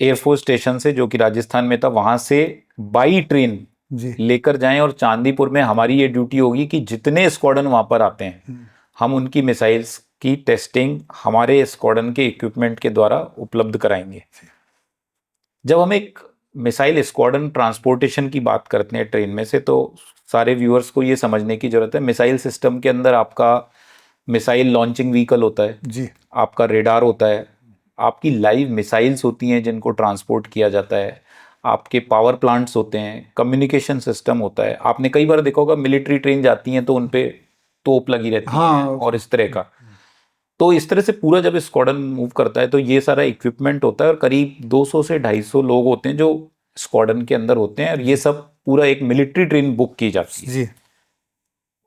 एयरफोर्स स्टेशन से, जो कि राजस्थान में था, वहां से बाई ट्रेन लेकर जाएं और चांदीपुर में हमारी ये ड्यूटी होगी कि जितने स्क्वाड्रन वहां पर आते हैं हम उनकी मिसाइल्स की टेस्टिंग हमारे स्क्वाड्रन के इक्विपमेंट के द्वारा उपलब्ध कराएंगे। जब हम एक मिसाइल स्क्वाड्रन ट्रांसपोर्टेशन की बात करते हैं ट्रेन में से, तो सारे व्यूअर्स को ये समझने की जरूरत है, मिसाइल सिस्टम के अंदर आपका मिसाइल लॉन्चिंग व्हीकल होता है जी, आपका रेडार होता है, आपकी लाइव मिसाइल्स होती हैं जिनको ट्रांसपोर्ट किया जाता है, आपके पावर प्लांट्स होते हैं, कम्युनिकेशन सिस्टम होता है। आपने कई बार देखा होगा मिलिट्री ट्रेन जाती हैं तो उनपे तोप लगी रहती है और इस तरह का। तो इस तरह से पूरा जब स्क्वाड्रन मूव करता है तो ये सारा इक्विपमेंट होता है और करीब 200 से 250 लोग होते हैं जो स्क्वाड्रन के अंदर होते हैं और ये सब पूरा एक मिलिट्री ट्रेन बुक की जाती है जी।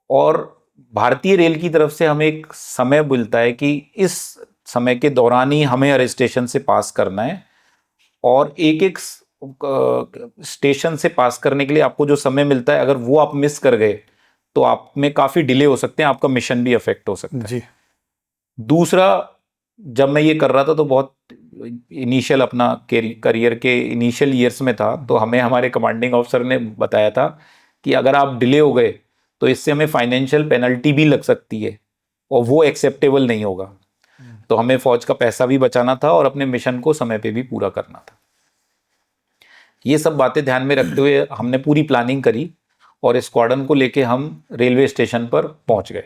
और भारतीय रेल की तरफ से हमें एक समय मिलता है कि इस समय के दौरान ही हमें हर स्टेशन से पास करना है और एक एक स्टेशन से पास करने के लिए आपको जो समय मिलता है, अगर वो आप मिस कर गए तो आप में काफी डिले हो सकते हैं, आपका मिशन भी अफेक्ट हो सकता है। जी। दूसरा, जब मैं ये कर रहा था तो बहुत इनिशियल अपना करियर के इनिशियल ईयर्स में था, तो हमें हमारे कमांडिंग ऑफिसर ने बताया था कि अगर आप डिले हो गए तो इससे हमें फाइनेंशियल पेनल्टी भी लग सकती है और वो एक्सेप्टेबल नहीं होगा। तो हमें फौज का पैसा भी बचाना था और अपने मिशन को समय पे भी पूरा करना था। ये सब बातें ध्यान में रखते हुए हमने पूरी प्लानिंग करी और स्क्वाड्रन को लेके हम रेलवे स्टेशन पर पहुंच गए।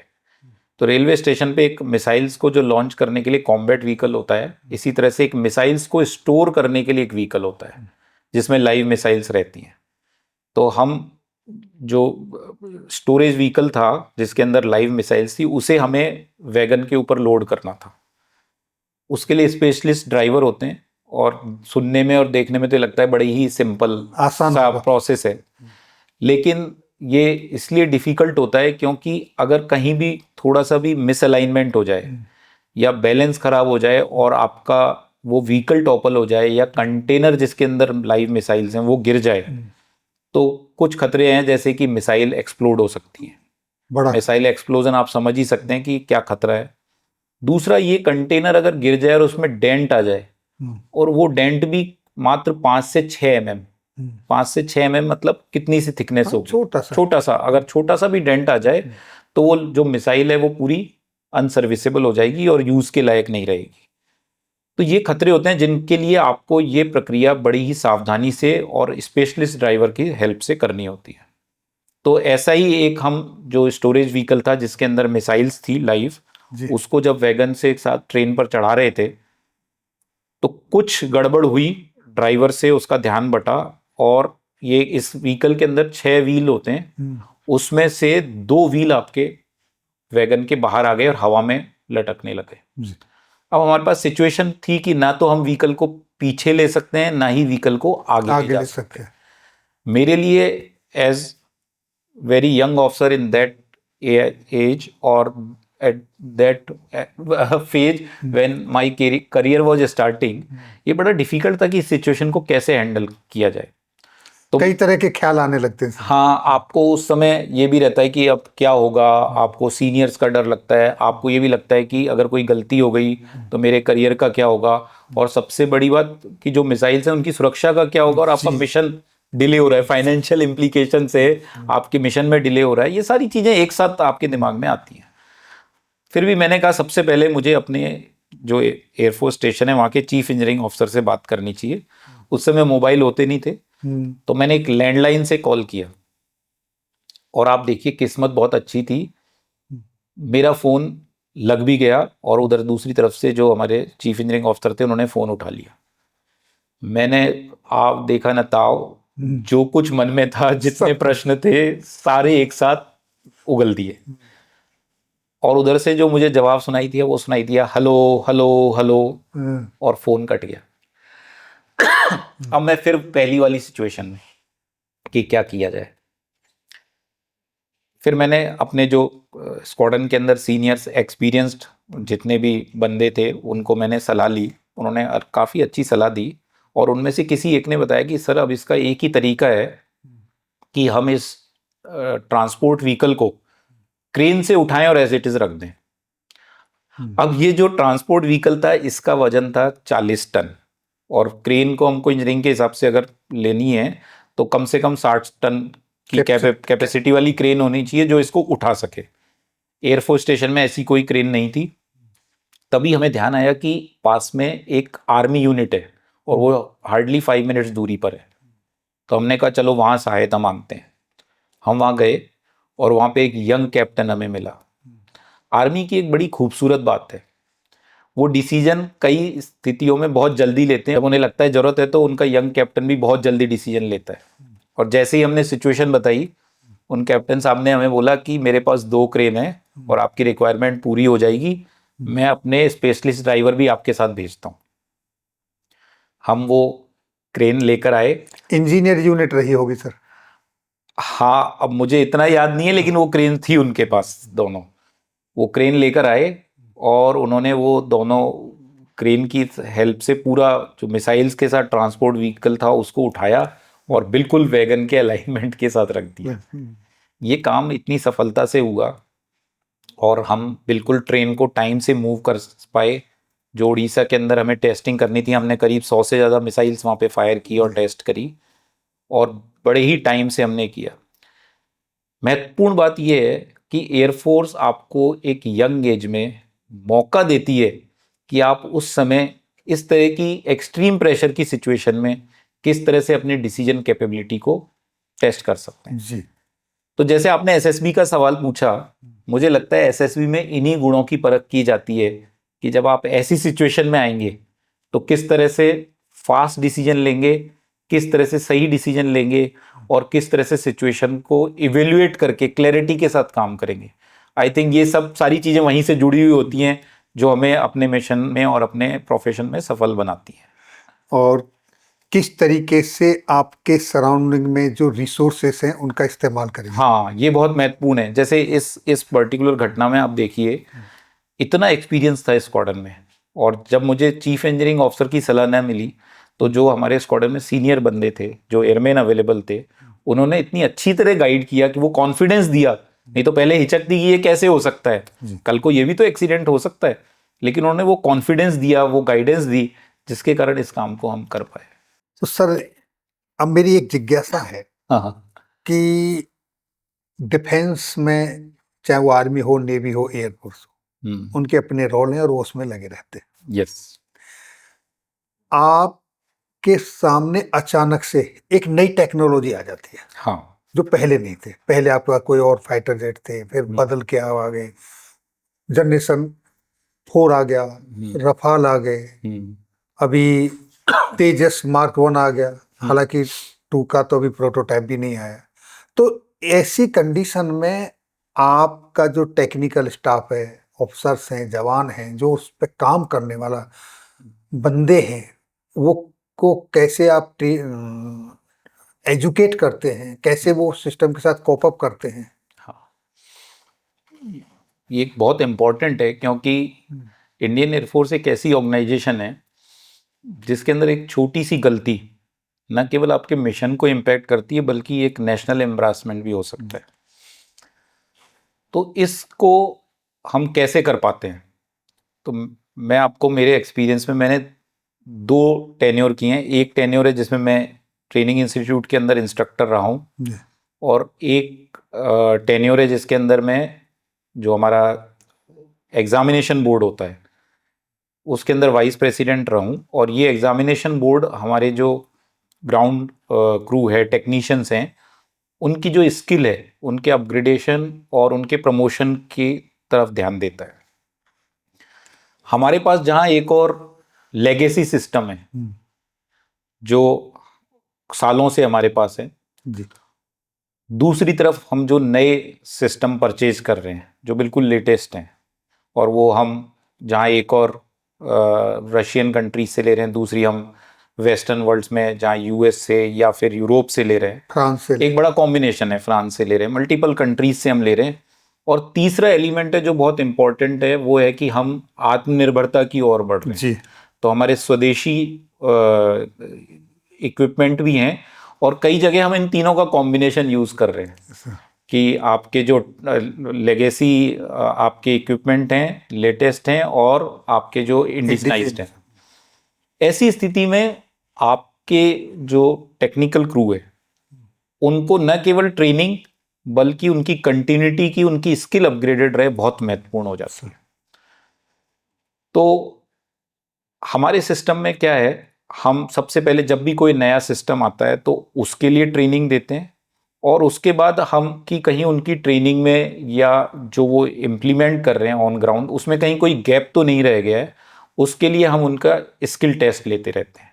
तो रेलवे स्टेशन पे एक मिसाइल्स को जो लॉन्च करने के लिए कॉम्बैट व्हीकल होता है, इसी तरह से एक मिसाइल्स को स्टोर करने के लिए एक व्हीकल होता है जिसमें लाइव मिसाइल्स रहती हैं। तो हम जो स्टोरेज व्हीकल था जिसके अंदर लाइव मिसाइल्स थी, उसे हमें वैगन के ऊपर लोड करना था। उसके लिए स्पेशलिस्ट ड्राइवर होते हैं और सुनने में और देखने में तो लगता है बड़ी ही सिंपल आसान सा होगा। प्रोसेस है, लेकिन ये इसलिए डिफिकल्ट होता है क्योंकि अगर कहीं भी थोड़ा सा भी मिसअलाइनमेंट हो जाए या बैलेंस खराब हो जाए और आपका वो व्हीकल टॉपल हो जाए या कंटेनर जिसके अंदर लाइव मिसाइल्स हैं वो गिर जाए, तो कुछ खतरे हैं, जैसे कि मिसाइल एक्सप्लोड हो सकती है। बड़ा मिसाइल एक्सप्लोजन आप समझ ही सकते हैं कि क्या खतरा है। दूसरा, ये कंटेनर अगर गिर जाए और उसमें डेंट आ जाए, और वो डेंट भी मात्र 5 से 6 mm, 5 से 6 mm मतलब कितनी सी थिकनेस होगी, छोटा सा, अगर छोटा सा भी डेंट आ जाए तो वो जो मिसाइल है वो पूरी अनसर्विसेबल हो जाएगी और यूज के लायक नहीं रहेगी। तो ये खतरे होते हैं जिनके लिए आपको ये प्रक्रिया बड़ी ही सावधानी से और स्पेशलिस्ट ड्राइवर की हेल्प से करनी होती है। तो ऐसा ही एक हम जो स्टोरेज व्हीकल था जिसके अंदर मिसाइल्स थी लाइव, उसको जब वैगन से एक साथ ट्रेन पर चढ़ा रहे थे तो कुछ गड़बड़ हुई, ड्राइवर से उसका ध्यान बटा और ये इस व्हीकल के अंदर 6 व्हील होते हैं, उसमें से 2 व्हील आपके वैगन के बाहर आ गए और हवा में लटकने लगे। अब हमारे पास सिचुएशन थी कि ना तो हम व्हीकल को पीछे ले सकते हैं ना ही व्हीकल को आगे ले सकते हैं। मेरे लिए as very young officer in that age और at that phase when my career was starting, ये बड़ा डिफिकल्ट था कि इस सिचुएशन को कैसे हैंडल किया जाए। तो कई तरह के ख्याल आने लगते हैं। हाँ, आपको उस समय ये भी रहता है कि अब क्या होगा, आपको सीनियर्स का डर लगता है, आपको ये भी लगता है कि अगर कोई गलती हो गई तो मेरे करियर का क्या होगा, और सबसे बड़ी बात कि जो मिसाइल्स हैं उनकी सुरक्षा का क्या होगा, और आपका मिशन डिले हो रहा है, फाइनेंशियल इम्प्लीकेशन से आपके मिशन में डिले हो रहा है। ये सारी चीजें एक साथ आपके दिमाग में आती हैं। फिर भी मैंने कहा सबसे पहले मुझे अपने जो एयरफोर्स स्टेशन है वहाँ के चीफ इंजीनियरिंग ऑफिसर से बात करनी चाहिए। उस समय मोबाइल होते नहीं थे, तो मैंने एक लैंडलाइन से कॉल किया और आप देखिए किस्मत बहुत अच्छी थी, मेरा फ़ोन लग भी गया और उधर दूसरी तरफ से जो हमारे चीफ इंजीनियरिंग ऑफिसर थे उन्होंने फ़ोन उठा लिया। मैंने आप देखा न ताओ, जो कुछ मन में था, जितने प्रश्न थे सारे एक साथ उगल दिए और उधर से जो मुझे जवाब सुनाई दिया वो सुनाई दिया हेलो हेलो हेलो, और फोन कट गया। अब मैं फिर पहली वाली सिचुएशन में कि क्या किया जाए। फिर मैंने अपने जो स्क्वाड्रन के अंदर सीनियर्स एक्सपीरियंस्ड जितने भी बंदे थे उनको मैंने सलाह ली, उन्होंने काफ़ी अच्छी सलाह दी और उनमें से किसी एक ने बताया कि सर अब इसका एक ही तरीका है कि हम इस ट्रांसपोर्ट व्हीकल को क्रेन से उठाएं और एज इट इज रख दें। अब ये जो ट्रांसपोर्ट व्हीकल था इसका वजन था 40 टन और क्रेन को हमको इंजीनियरिंग के हिसाब से अगर लेनी है तो कम से कम 60 टन की कैपेसिटी वाली क्रेन होनी चाहिए जो इसको उठा सके। एयरफोर्स स्टेशन में ऐसी कोई क्रेन नहीं थी। तभी हमें ध्यान आया कि पास में एक आर्मी यूनिट है और वो हार्डली 5 मिनट्स दूरी पर है। तो हमने कहा चलो वहाँ सहायता मांगते हैं। हम वहाँ गए और वहाँ पे एक यंग कैप्टन हमें मिला। आर्मी की एक बड़ी खूबसूरत बात है, वो डिसीजन कई स्थितियों में बहुत जल्दी लेते हैं। जब उन्हें लगता है जरूरत है तो उनका यंग कैप्टन भी बहुत जल्दी डिसीजन लेता है। और जैसे ही हमने सिचुएशन बताई, उन कैप्टन साहब ने हमें बोला कि मेरे पास 2 क्रेन है और आपकी रिक्वायरमेंट पूरी हो जाएगी, मैं अपने स्पेशलिस्ट ड्राइवर भी आपके साथ भेजता हूँ। हम वो क्रेन लेकर आए। इंजीनियर यूनिट रही होगी सर। हाँ, अब मुझे इतना याद नहीं है लेकिन वो क्रेन थी उनके पास दोनों। वो क्रेन लेकर आए और उन्होंने वो दोनों क्रेन की हेल्प से पूरा जो मिसाइल्स के साथ ट्रांसपोर्ट व्हीकल था उसको उठाया और बिल्कुल वैगन के अलाइनमेंट के साथ रख दिया। ये काम इतनी सफलता से हुआ और हम बिल्कुल ट्रेन को टाइम से मूव कर पाए। जो उड़ीसा के अंदर हमें टेस्टिंग करनी थी, हमने करीब 100 से ज़्यादा मिसाइल्स वहाँ पे फायर की और टेस्ट करी और बड़े ही टाइम से हमने किया। महत्वपूर्ण बात यह है कि एयरफोर्स आपको एक यंग एज में मौका देती है कि आप उस समय इस तरह की एक्सट्रीम प्रेशर की सिचुएशन में किस तरह से अपनी डिसीजन कैपेबिलिटी को टेस्ट कर सकते हैं जी। तो जैसे आपने एसएसबी का सवाल पूछा, मुझे लगता है एसएसबी में इन्हीं गुणों की परख की जाती है कि जब आप ऐसी सिचुएशन में आएंगे तो किस तरह से फास्ट डिसीजन लेंगे, किस तरह से सही डिसीजन लेंगे और किस तरह से सिचुएशन को इवेल्युएट करके क्लैरिटी के साथ काम करेंगे। आई थिंक ये सब सारी चीज़ें वहीं से जुड़ी हुई होती हैं जो हमें अपने मिशन में और अपने प्रोफेशन में सफल बनाती हैं। और किस तरीके से आपके सराउंडिंग में जो रिसोर्सेस हैं उनका इस्तेमाल करेंगे। हाँ, ये बहुत महत्वपूर्ण है। जैसे इस पर्टिकुलर घटना में आप देखिए, इतना एक्सपीरियंस था स्क्वाड्रन में और जब मुझे चीफ इंजीनियरिंग ऑफिसर की सलाह न मिली तो जो हमारे स्क्वाड्रन में सीनियर बंदे थे, जो एयरमैन अवेलेबल थे, उन्होंने इतनी अच्छी तरह गाइड किया कि वो कॉन्फिडेंस दिया। नहीं तो पहले हिचक थी कि ये कैसे हो सकता है, कल को ये भी तो एक्सीडेंट हो सकता है, लेकिन उन्होंने वो कॉन्फिडेंस दिया, वो गाइडेंस दी, जिसके कारण इस काम को हम कर पाए। तो सर, अब मेरी एक जिज्ञासा है कि डिफेंस में, चाहे वो आर्मी हो, नेवी हो, एयरफोर्स हो, उनके अपने रोल हैं और वो उसमें लगे रहते हैं। यस। आपके सामने अचानक से एक नई टेक्नोलॉजी आ जाती है। हाँ, जो पहले नहीं थे। पहले आपका कोई और फाइटर जेट थे, फिर बदल के आ गए, जनरेशन 4 आ गया, रफाल आ गए, अभी तेजस मार्क 1 आ गया, हालांकि 2 का तो अभी प्रोटोटाइप भी नहीं आया। तो ऐसी कंडीशन में आपका जो टेक्निकल स्टाफ है, ऑफिसर्स हैं, जवान हैं, जो उस पर काम करने वाला बंदे हैं, वो को कैसे आप एजुकेट करते हैं, कैसे वो सिस्टम के साथ कोप अप करते हैं? हाँ, ये बहुत इम्पोर्टेंट है क्योंकि इंडियन एयरफोर्स एक ऐसी ऑर्गेनाइजेशन है जिसके अंदर एक छोटी सी गलती न केवल आपके मिशन को इम्पैक्ट करती है बल्कि एक नेशनल एम्बरासमेंट भी हो सकता है। तो इसको हम कैसे कर पाते हैं? तो मैं आपको मेरे एक्सपीरियंस में, मैंने 2 टेन्योर किए हैं। एक टेन्योर है जिसमें मैं ट्रेनिंग इंस्टीट्यूट के अंदर इंस्ट्रक्टर रहा हूँ और एक टेन्योर है जिसके अंदर मैं, जो हमारा एग्जामिनेशन बोर्ड होता है, उसके अंदर वाइस प्रेसिडेंट रहा हूँ। और ये एग्जामिनेशन बोर्ड हमारे जो ग्राउंड क्रू है, टेक्नीशियंस हैं, उनकी जो स्किल है, उनके अपग्रेडेशन और उनके प्रमोशन की तरफ ध्यान देता है। हमारे पास जहाँ एक और लेगेसी सिस्टम है जो सालों से हमारे पास है, दूसरी तरफ हम जो नए सिस्टम परचेज कर रहे हैं जो बिल्कुल लेटेस्ट हैं, और वो हम जहाँ एक और रशियन कंट्रीज से ले रहे हैं, दूसरी हम वेस्टर्न वर्ल्ड्स में जहाँ यूएस से या फिर यूरोप से ले रहे हैं, फ्रांस से, एक बड़ा कॉम्बिनेशन है, फ्रांस से ले रहे हैं, मल्टीपल कंट्रीज से हम ले रहे हैं। और तीसरा एलिमेंट है जो बहुत इंपॉर्टेंट है, वो है कि हम आत्मनिर्भरता की ओर बढ़ रहे हैं। तो हमारे स्वदेशी इक्विपमेंट भी हैं और कई जगह हम इन तीनों का कॉम्बिनेशन यूज कर रहे हैं कि आपके जो लेगेसी आपके इक्विपमेंट हैं, लेटेस्ट हैं, और आपके जो इंडिजिनाइज्ड हैं। ऐसी स्थिति में आपके जो टेक्निकल क्रू है, उनको न केवल ट्रेनिंग बल्कि उनकी कंटिन्यूटी की, उनकी स्किल अपग्रेडेड रहे, बहुत महत्वपूर्ण हो जाती है। तो हमारे सिस्टम में क्या है, हम सबसे पहले जब भी कोई नया सिस्टम आता है तो उसके लिए ट्रेनिंग देते हैं और उसके बाद हम कि कहीं उनकी ट्रेनिंग में या जो वो इम्प्लीमेंट कर रहे हैं ऑन ग्राउंड, उसमें कहीं कोई गैप तो नहीं रह गया है, उसके लिए हम उनका स्किल टेस्ट लेते रहते हैं,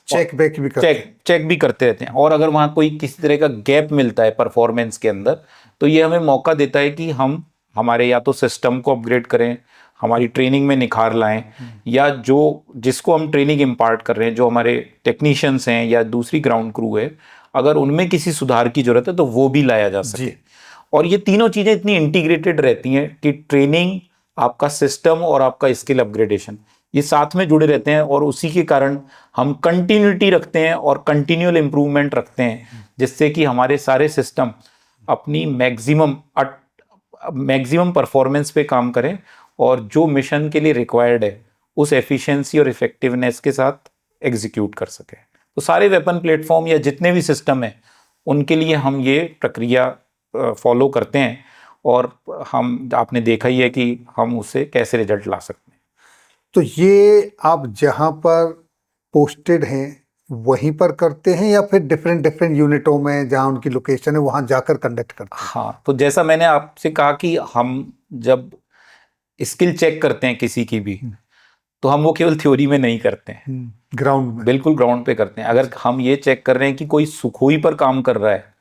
चेक भी करते रहते हैं। और अगर वहाँ कोई किसी तरह का गैप मिलता है परफॉर्मेंस के अंदर, तो ये हमें मौका देता है कि हम हमारे या तो सिस्टम को अपग्रेड करें, हमारी ट्रेनिंग में निखार लाएं, या जो जिसको हम ट्रेनिंग इम्पार्ट कर रहे हैं, जो हमारे टेक्नीशियंस हैं या दूसरी ग्राउंड क्रू है, अगर उनमें किसी सुधार की जरूरत है तो वो भी लाया जा सके। और ये तीनों चीज़ें इतनी इंटीग्रेटेड रहती हैं कि ट्रेनिंग, आपका सिस्टम और आपका स्किल अपग्रेडेशन, ये साथ में जुड़े रहते हैं और उसी के कारण हम कंटिन्यूटी रखते हैं और कंटिन्यूअल इम्प्रूवमेंट रखते हैं, जिससे कि हमारे सारे सिस्टम अपनी मैक्सिमम परफॉर्मेंस पे काम करें और जो मिशन के लिए रिक्वायर्ड है उस एफिशिएंसी और इफेक्टिवनेस के साथ एग्जीक्यूट कर सके। तो सारे वेपन प्लेटफॉर्म या जितने भी सिस्टम हैं उनके लिए हम ये प्रक्रिया फॉलो करते हैं और हम आपने देखा ही है कि हम उससे कैसे रिजल्ट ला सकते हैं। तो ये आप जहाँ पर पोस्टेड हैं वहीं पर करते हैं या फिर डिफरेंट डिफरेंट यूनिटों में जहाँ उनकी लोकेशन है वहाँ जाकर कंडक्ट करते हैं? हाँ, तो जैसा मैंने आपसे कहा कि हम जब स्किल चेक करते हैं किसी की भी, तो हम वो केवल थ्योरी में नहीं करते हैं, ग्राउंड में बिल्कुल ग्राउंड पे करते हैं। अगर हम ये चेक कर रहे हैं कि कोई सुखोई पर काम कर रहा है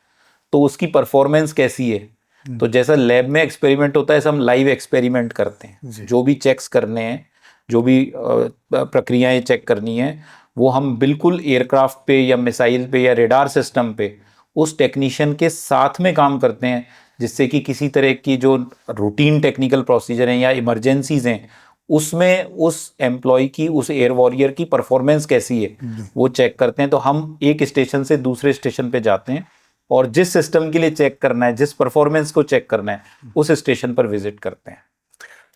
तो उसकी परफॉर्मेंस कैसी है, तो जैसा लैब में एक्सपेरिमेंट होता है ऐसा हम लाइव एक्सपेरिमेंट करते हैं। जो भी चेक्स करने हैं, जो भी प्रक्रियाएं चेक करनी है, वो हम बिल्कुल एयरक्राफ्ट पे या मिसाइल पे या रेडार सिस्टम पे उस टेक्नीशियन के साथ में काम करते हैं, जिससे कि किसी तरह की जो रूटीन टेक्निकल प्रोसीजर हैं या इमरजेंसीज हैं उसमें उस एम्प्लॉय की, उस एयर वॉरियर की परफॉर्मेंस कैसी है वो चेक करते हैं। तो हम एक स्टेशन से दूसरे स्टेशन पे जाते हैं और जिस सिस्टम के लिए चेक करना है, जिस परफॉर्मेंस को चेक करना है, उस स्टेशन पर विजिट करते हैं।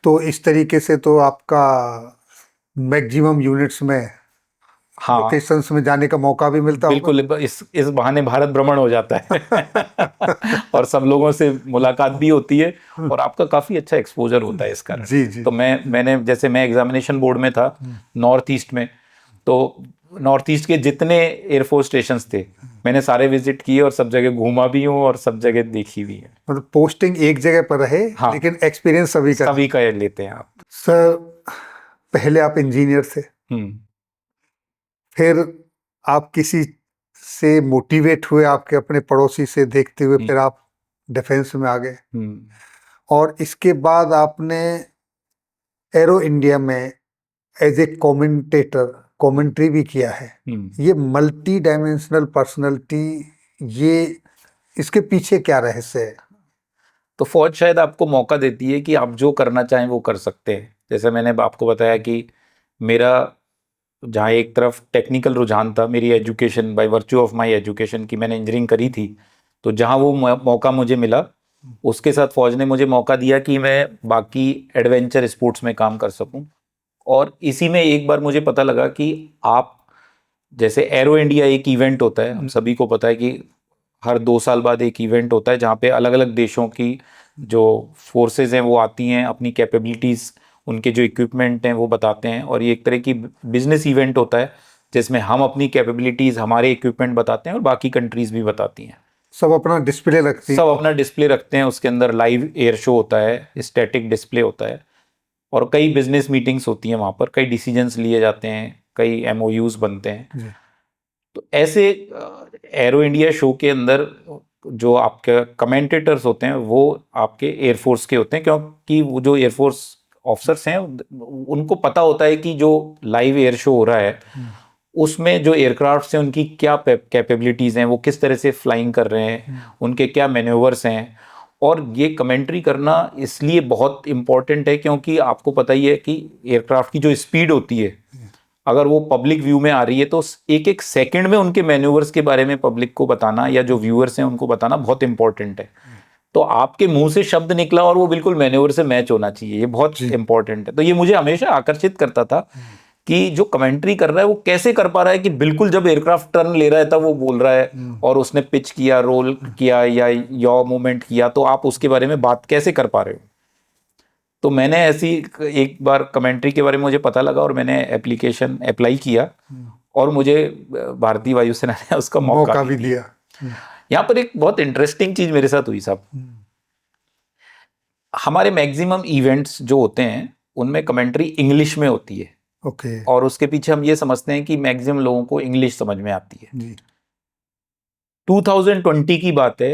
तो इस तरीके से तो आपका मैक्सिमम यूनिट्स में हाँ, लोकेशंस में जाने का मौका भी मिलता होगा। बिल्कुल, इस बहाने भारत भ्रमण हो जाता है और सब लोगों से मुलाकात भी होती है और आपका काफी अच्छा एक्सपोजर होता है इस कारण। जी जी। तो मैं एग्जामिनेशन बोर्ड में था नॉर्थ ईस्ट में, तो नॉर्थ ईस्ट के जितने एयरफोर्स स्टेशन थे मैंने सारे विजिट किए और सब जगह घूमा भी हूँ और सब जगह देखी भी है। मतलब पोस्टिंग एक जगह पर रहे, हाँ, लेकिन एक्सपीरियंस सभी का लेते हैं आप। सर, पहले आप इंजीनियर थे, फिर आप किसी से मोटिवेट हुए, आपके अपने पड़ोसी से देखते हुए फिर आप डिफेंस में आ गए और इसके बाद आपने एरो इंडिया में एज ए कमेंटेटर कमेंट्री भी किया है। ये मल्टी डायमेंशनल पर्सनैलिटी, ये इसके पीछे क्या रहस्य है? तो फौज शायद आपको मौका देती है कि आप जो करना चाहें वो कर सकते हैं। जैसे मैंने आपको बताया कि मेरा जहाँ एक तरफ टेक्निकल रुझान था, मेरी education by virtue of my education की मैंने इंजीनियरिंग करी थी, तो जहाँ वो मौका मुझे मिला उसके साथ फौज ने मुझे मौका दिया कि मैं बाकी एडवेंचर स्पोर्ट्स में काम कर सकूं। और इसी में एक बार मुझे पता लगा कि आप जैसे एरो इंडिया एक इवेंट होता है, हम सभी को पता है कि हर 2 साल बाद एक इवेंट होता है जहाँ पे अलग अलग देशों की जो फोर्सेज हैं वो आती हैं, अपनी कैपेबिलिटीज़, उनके जो इक्विपमेंट हैं वो बताते हैं, और ये एक तरह की बिजनेस इवेंट होता है जिसमें हम अपनी कैपेबिलिटीज़, हमारे इक्विपमेंट बताते हैं और बाकी कंट्रीज़ भी बताती हैं। सब अपना डिस्प्ले रखती हैं। सब अपना डिस्प्ले रखते हैं, उसके अंदर लाइव एयर शो होता है, स्टैटिक डिस्प्ले होता है और कई बिजनेस मीटिंग्स होती हैं वहाँ पर, कई डिसीजंस लिए जाते हैं, कई एमओयूज बनते हैं। तो ऐसे एरो इंडिया शो के अंदर जो आपके कमेंटेटर्स होते हैं वो आपके एयरफोर्स के होते हैं, क्योंकि वो जो एयरफोर्स ऑफिसर्स हैं उनको पता होता है कि जो लाइव एयर शो हो रहा है उसमें जो एयरक्राफ्ट हैं उनकी क्या कैपेबिलिटीज़ हैं, वो किस तरह से फ्लाइंग कर रहे हैं, उनके क्या मैन्यूवर्स हैं। और ये कमेंट्री करना इसलिए बहुत इम्पॉर्टेंट है क्योंकि आपको पता ही है कि एयरक्राफ्ट की जो स्पीड होती है, अगर वो पब्लिक व्यू में आ रही है तो एक एक सेकंड में उनके मैन्यूवर्स के बारे में पब्लिक को बताना या जो व्यूअर्स हैं उनको बताना बहुत इंपॉर्टेंट है। तो आपके मुंह से शब्द निकला और वो बिल्कुल मैन्यूवर से मैच होना चाहिए, ये बहुत इंपॉर्टेंट है। तो ये मुझे हमेशा आकर्षित करता था कि जो कमेंट्री कर रहा है वो कैसे कर पा रहा है कि बिल्कुल जब एयरक्राफ्ट टर्न ले रहा है तब वो बोल रहा है और उसने पिच किया, रोल किया या यॉ मूवमेंट किया, तो आप उसके बारे में बात कैसे कर पा रहे हो। तो मैंने ऐसी एक बार कमेंट्री के बारे में मुझे पता लगा और मैंने एप्लीकेशन अप्लाई किया और मुझे भारतीय वायुसेना ने उसका मौका भी दिया। यहाँ पर एक बहुत इंटरेस्टिंग चीज मेरे साथ हुई साहब। हमारे मैक्सिमम इवेंट्स जो होते हैं उनमें कमेंट्री इंग्लिश में होती है। और उसके पीछे हम ये समझते हैं कि मैक्सिमम लोगों को इंग्लिश समझ में आती है। 2020 की बात है,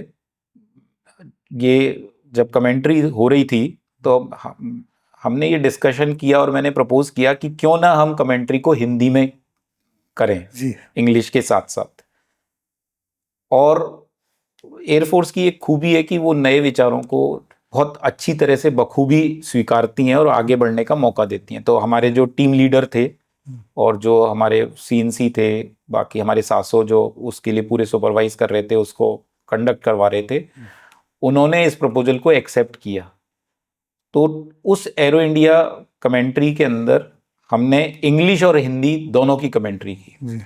ये जब कमेंट्री हो रही थी तो हमने ये डिस्कशन किया और मैंने प्रपोज किया कि क्यों ना हम कमेंट्री को हिंदी में करें इंग्लिश के साथ साथ। और एयरफोर्स की एक खूबी है कि वो नए विचारों को बहुत अच्छी तरह से बखूबी स्वीकारती हैं और आगे बढ़ने का मौका देती हैं। तो हमारे जो टीम लीडर थे और जो हमारे सीएनसी थे, बाकी हमारे सासो जो उसके लिए पूरे सुपरवाइज कर रहे थे, उसको कंडक्ट करवा रहे थे, उन्होंने इस प्रपोजल को एक्सेप्ट किया। तो उस एरो इंडिया कमेंट्री के अंदर हमने इंग्लिश और हिंदी दोनों की कमेंट्री की।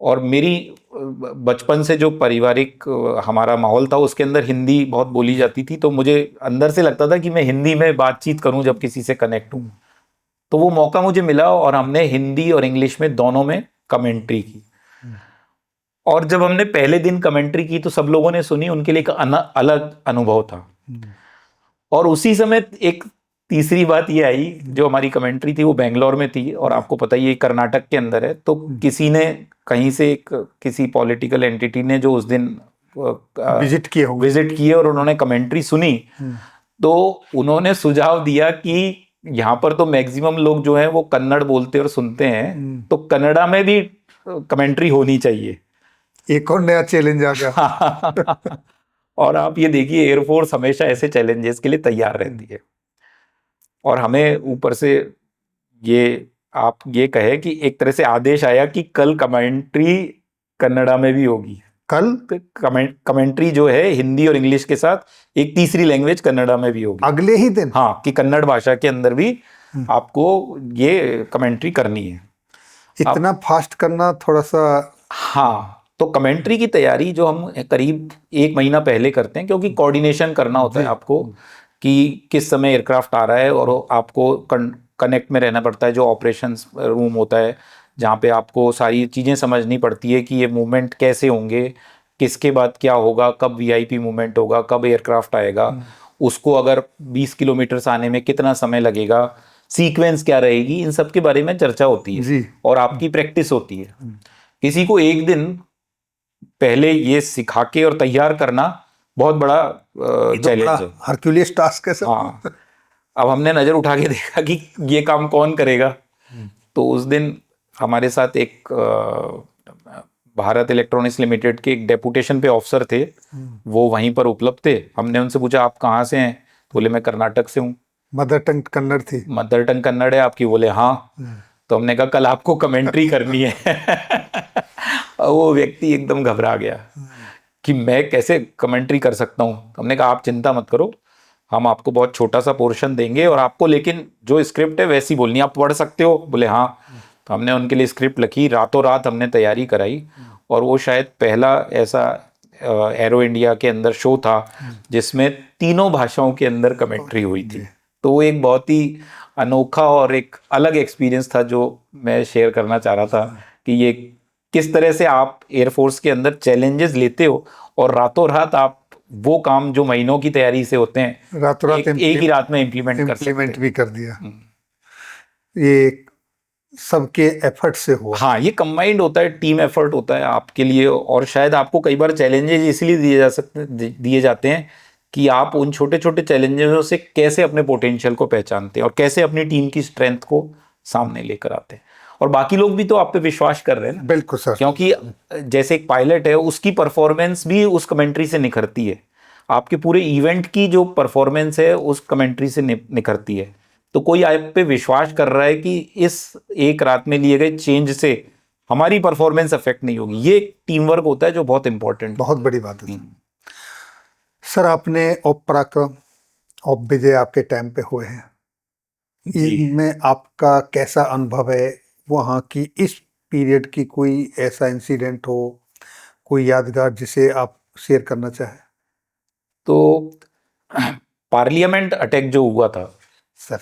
और मेरी बचपन से जो पारिवारिक हमारा माहौल था उसके अंदर हिंदी बहुत बोली जाती थी, तो मुझे अंदर से लगता था कि मैं हिंदी में बातचीत करूं जब किसी से कनेक्ट हूं। तो वो मौका मुझे मिला और हमने हिंदी और इंग्लिश में दोनों में कमेंट्री की। और जब हमने पहले दिन कमेंट्री की तो सब लोगों ने सुनी, उनके लिए एक अलग अनुभव था। और उसी समय एक तीसरी बात ये आई, जो हमारी कमेंट्री थी वो बेंगलोर में थी और आपको पता ही है कर्नाटक के अंदर है। तो किसी ने कहीं से किसी पॉलिटिकल एंटिटी ने जो उस दिन विजिट किए और उन्होंने कमेंट्री सुनी, तो उन्होंने सुझाव दिया कि यहाँ पर तो मैक्सिमम लोग जो हैं वो कन्नड़ बोलते और सुनते हैं, तो कन्नड़ा में भी कमेंट्री होनी चाहिए। एक और नया चैलेंज आ गया। और आप ये देखिए, एयरफोर्स हमेशा ऐसे चैलेंजेस के लिए तैयार रहती है। और हमें ऊपर से ये आप ये कहे कि एक तरह से आदेश आया कि कल कमेंट्री कन्नड़ा में भी होगी। कल कमेंट्री जो है हिंदी और इंग्लिश के साथ एक तीसरी लैंग्वेज कन्नड़ा में भी होगी अगले ही दिन। हाँ, कि कन्नड़ भाषा के अंदर भी आपको ये कमेंट्री करनी है। इतना फास्ट करना थोड़ा सा। हाँ, तो कमेंट्री की तैयारी जो हम करीब 1 महीना पहले करते हैं, क्योंकि कोऑर्डिनेशन करना होता है आपको कि किस समय एयरक्राफ्ट आ रहा है, और आपको कनेक्ट में रहना पड़ता है। जो ऑपरेशंस रूम होता है जहाँ पे आपको सारी चीज़ें समझनी पड़ती है कि ये मूवमेंट कैसे होंगे, किसके बाद क्या होगा, कब वीआईपी मूवमेंट होगा, कब एयरक्राफ्ट आएगा, उसको अगर 20 किलोमीटर आने में कितना समय लगेगा, सीक्वेंस क्या रहेगी, इन सब के बारे में चर्चा होती है और आपकी प्रैक्टिस होती है। किसी को एक दिन पहले ये सिखा के और तैयार करना बहुत बड़ा चैलेंज है, हरक्यूलियस टास्क है सर। हाँ, अब हमने नजर उठा के देखा कि ये काम कौन करेगा। तो उस दिन हमारे साथ एक भारत इलेक्ट्रॉनिक्स लिमिटेड के एक डेपुटेशन पे ऑफिसर थे, वो वहीं पर उपलब्ध थे। हमने उनसे पूछा आप कहाँ से हैं? बोले मैं कर्नाटक से हूँ। मदर टंग कन्नड़ थी? मदर टंग कन्नड़ है आपकी? बोले हाँ। तो हमने कहा कल आपको कमेंट्री करनी है। और वो व्यक्ति एकदम घबरा गया कि मैं कैसे कमेंट्री कर सकता हूँ। हमने कहा आप चिंता मत करो, हम आपको बहुत छोटा सा पोर्शन देंगे और आपको लेकिन जो स्क्रिप्ट है वैसी बोलनी, आप पढ़ सकते हो? बोले हाँ। तो हमने उनके लिए स्क्रिप्ट लिखी, रातों रात हमने तैयारी कराई, और वो शायद पहला ऐसा एरो इंडिया के अंदर शो था जिसमें 3 भाषाओं के अंदर कमेंट्री हुई थी। तो वो एक बहुत ही अनोखा और एक अलग एक्सपीरियंस था जो मैं शेयर करना चाह रहा था कि ये किस तरह से आप एयरफोर्स के अंदर चैलेंजेस लेते हो और रातों रात आप वो काम जो महीनों की तैयारी से होते हैं रातों रात एक ही रात में इम्प्लीमेंट भी कर दिया। ये सबके एफर्ट से हुआ। हाँ, ये कंबाइंड होता है, टीम एफर्ट होता है आपके लिए। और शायद आपको कई बार चैलेंजेस इसलिए दिए जाते हैं कि आप उन छोटे छोटे चैलेंजेसों से कैसे अपने पोटेंशियल को पहचानते हैं और कैसे अपनी टीम की स्ट्रेंथ को सामने लेकर आते हैं। और बाकी लोग भी तो आप पे विश्वास कर रहे हैं ना। बिल्कुल सर। क्योंकि जैसे एक पायलट है, उसकी परफॉर्मेंस भी उस कमेंट्री से निखरती है, आपके पूरे इवेंट की जो परफॉर्मेंस है उस कमेंट्री से निखरती है। तो कोई आप पे विश्वास कर रहा है कि इस एक रात में लिए गए चेंज से हमारी परफॉर्मेंस अफेक्ट नहीं होगी, ये टीम वर्क होता है जो बहुत इंपॉर्टेंट, बहुत बड़ी बात है। सर आपने ऑप पराक्रम, ऑप विजय आपके टाइम पे हुए हैं, इनमें आपका कैसा अनुभव है? वहाँ की इस पीरियड की कोई ऐसा इंसिडेंट हो, कोई यादगार जिसे आप शेयर करना चाहें? तो पार्लियामेंट अटैक जो हुआ था सर,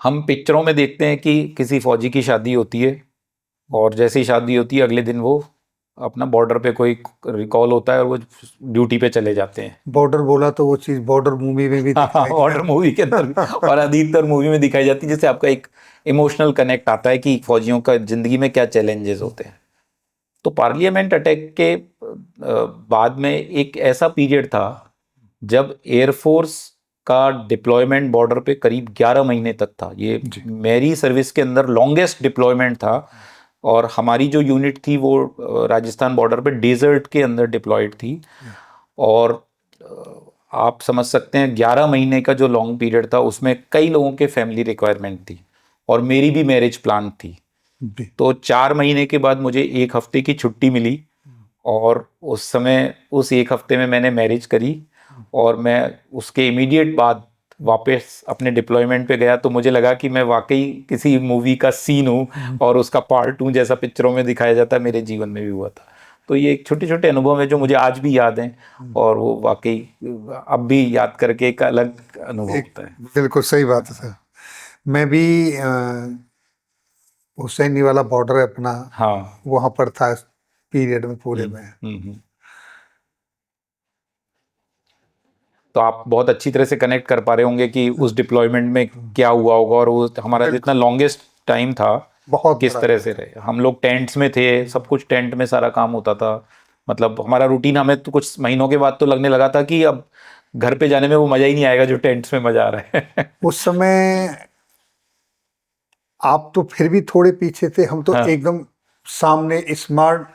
हम पिक्चरों में देखते हैं कि किसी फौजी की शादी होती है और जैसे ही शादी होती है अगले दिन वो अपना बॉर्डर पे कोई रिकॉल होता है और वो ड्यूटी पे चले जाते हैं। बॉर्डर बोला तो वो चीज़ बॉर्डर मूवी में भी बॉर्डर मूवी के अंदर और अधिकतर मूवी में दिखाई जाती है, जिससे आपका एक इमोशनल कनेक्ट आता है कि फौजियों का जिंदगी में क्या चैलेंजेस होते हैं। तो पार्लियामेंट अटैक के बाद में एक ऐसा पीरियड था जब एयरफोर्स का डिप्लॉयमेंट बॉर्डर पे करीब 11 महीने तक था। ये मेरी सर्विस के अंदर लॉन्गेस्ट डिप्लॉयमेंट था। और हमारी जो यूनिट थी वो राजस्थान बॉर्डर पे डेजर्ट के अंदर डिप्लॉयड थी। और आप समझ सकते हैं 11 महीने का जो लॉन्ग पीरियड था उसमें कई लोगों के फैमिली रिक्वायरमेंट थी और मेरी भी मैरिज प्लान थी। जी। तो 4 महीने के बाद मुझे 1 हफ्ते की छुट्टी मिली और उस समय उस 1 हफ्ते में मैंने मैरिज करी और मैं उसके इमीडिएट बाद वापस अपने डिप्लॉयमेंट पे गया। तो मुझे लगा कि मैं वाकई किसी मूवी का सीन हूँ और उसका पार्ट हूँ, जैसा पिक्चरों में दिखाया जाता है मेरे जीवन में भी हुआ था। तो ये एक छोटे छोटे अनुभव है जो मुझे आज भी याद हैं और वो वाकई अब भी याद करके एक अलग अनुभव होता है। बिल्कुल सही बात है सर। मैं भी हुसैनी वाला बॉर्डर है अपना, हाँ। वहां पर था पीरियड में पूरे हम्म, में। हम्म। तो आप बहुत अच्छी तरह से कनेक्ट कर पा रहे होंगे कि उस डिप्लॉयमेंट में क्या हुआ होगा और वो हमारा जितना लॉन्गेस्ट टाइम था बहुत किस बड़ा तरह था। से रहे। हम लोग टेंट्स में थे, सब कुछ टेंट में सारा काम होता था। मतलब हमारा रूटीन, हमें तो कुछ महीनों के बाद तो लगने लगा था कि अब घर पे जाने में वो मजा ही नहीं आएगा जो टेंट्स में मजा आ रहा है। उस समय आप तो फिर भी थोड़े पीछे थे, हम तो हाँ एकदम सामने स्मार्ट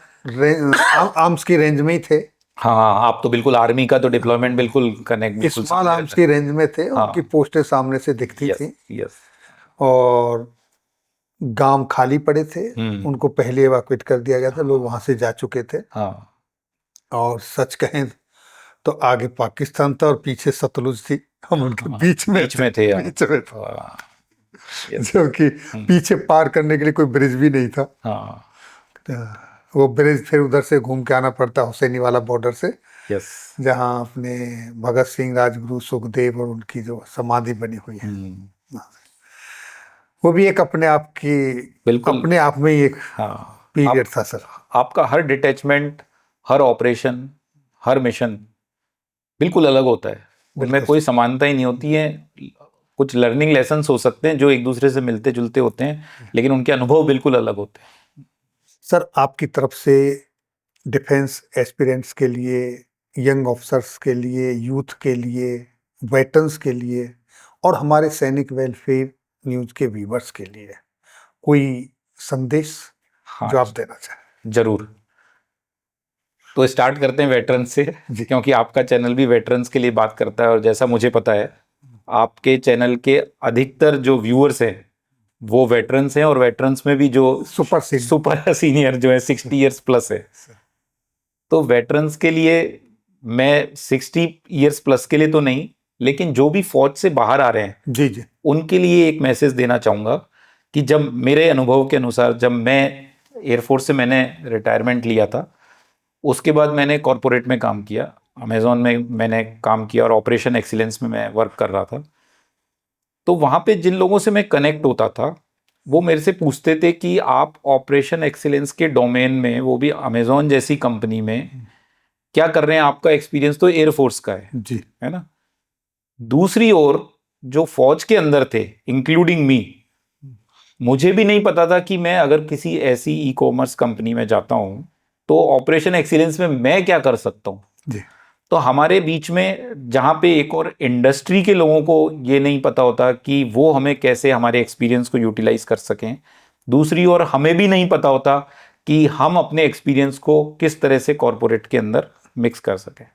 आर्म्स की रेंज में ही थे। हाँ, आप तो बिल्कुल आर्मी का तो डिप्लॉयमेंट बिल्कुल कनेक्ट बिल्कुल स्मॉल सामने आर्म्स रहता है। की रेंज में थे, उनकी हाँ। पोस्टें सामने से दिखती यस थी यस। और गांव खाली पड़े थे। हम्म। उनको पहले इवैक्यूएट कर दिया गया था, लोग वहां से जा चुके थे। हाँ। और सच कहें तो आगे पाकिस्तान था और पीछे सतलुज थी, हम उनके हाँ, बीच में बीच थे। में थे आप। बीच में थे, हाँ, यस। जबकि पीछे पार करने के लिए कोई ब्रिज भी नहीं था। हाँ। वो ब्रिज फिर उधर से घूम के आना पड़ता, हुसैनी वाला बॉर्डर से, यस। जहाँ अपने भगत सिंह, राजगुरु, सुखदेव और उनकी जो समाधि बनी हुई है। वो भी एक बिल्कुल। अपने आप में ही एक हाँ। पीरियड आप था सर। आपका हर डिटैचमेंट, हर ऑपरेशन, हर मिशन बिल्कुल अलग होता है। उनमें बिल्कुल कोई समानता ही नहीं होती है। कुछ लर्निंग लेसन्स हो सकते हैं जो एक दूसरे से मिलते जुलते होते हैं, लेकिन उनके अनुभव बिल्कुल अलग होते हैं। सर, आपकी तरफ से डिफेंस एस्पिरेंट्स के लिए, यंग ऑफिसर्स के लिए, यूथ के लिए, वेटरन्स के लिए और हमारे सैनिक वेलफेयर न्यूज के व्यूवर्स के लिए कोई संदेश हाँ, जो आप देना चाहें? जरूर। तो स्टार्ट करते हैं वेटरन्स से, जी। क्योंकि आपका चैनल भी वेटरन्स के लिए बात करता है और जैसा मुझे पता है आपके चैनल के अधिकतर जो व्यूअर्स हैं वो वेटरन्स हैं और वेटरन्स में भी जो सुपर सीन। सुपर सीनियर जो है 60 इयर्स प्लस है। तो वेटरन्स के लिए मैं 60 इयर्स प्लस के लिए तो नहीं, लेकिन जो भी फौज से बाहर आ रहे हैं जी जी। उनके लिए एक मैसेज देना चाहूँगा कि जब मेरे अनुभव के अनुसार, जब मैं एयरफोर्स से मैंने रिटायरमेंट लिया था, उसके बाद मैंने कॉरपोरेट में काम किया, अमेजोन में मैंने काम किया और ऑपरेशन एक्सीलेंस में मैं वर्क कर रहा था। तो वहाँ पे जिन लोगों से मैं कनेक्ट होता था वो मेरे से पूछते थे कि आप ऑपरेशन एक्सीलेंस के डोमेन में, वो भी अमेजोन जैसी कंपनी में, क्या कर रहे हैं? आपका एक्सपीरियंस तो एयरफोर्स का जी। है ना। दूसरी ओर जो फौज के अंदर थे, इंक्लूडिंग मी, मुझे भी नहीं पता था कि मैं अगर किसी ऐसी ई कॉमर्स कंपनी में जाता हूं तो ऑपरेशन एक्सीलेंस में मैं क्या कर सकता हूं। जी। तो हमारे बीच में, जहां पे एक और इंडस्ट्री के लोगों को ये नहीं पता होता कि वो हमें कैसे हमारे एक्सपीरियंस को यूटिलाइज कर सकें, दूसरी ओर हमें भी नहीं पता होता कि हम अपने एक्सपीरियंस को किस तरह से कॉरपोरेट के अंदर मिक्स कर सकें।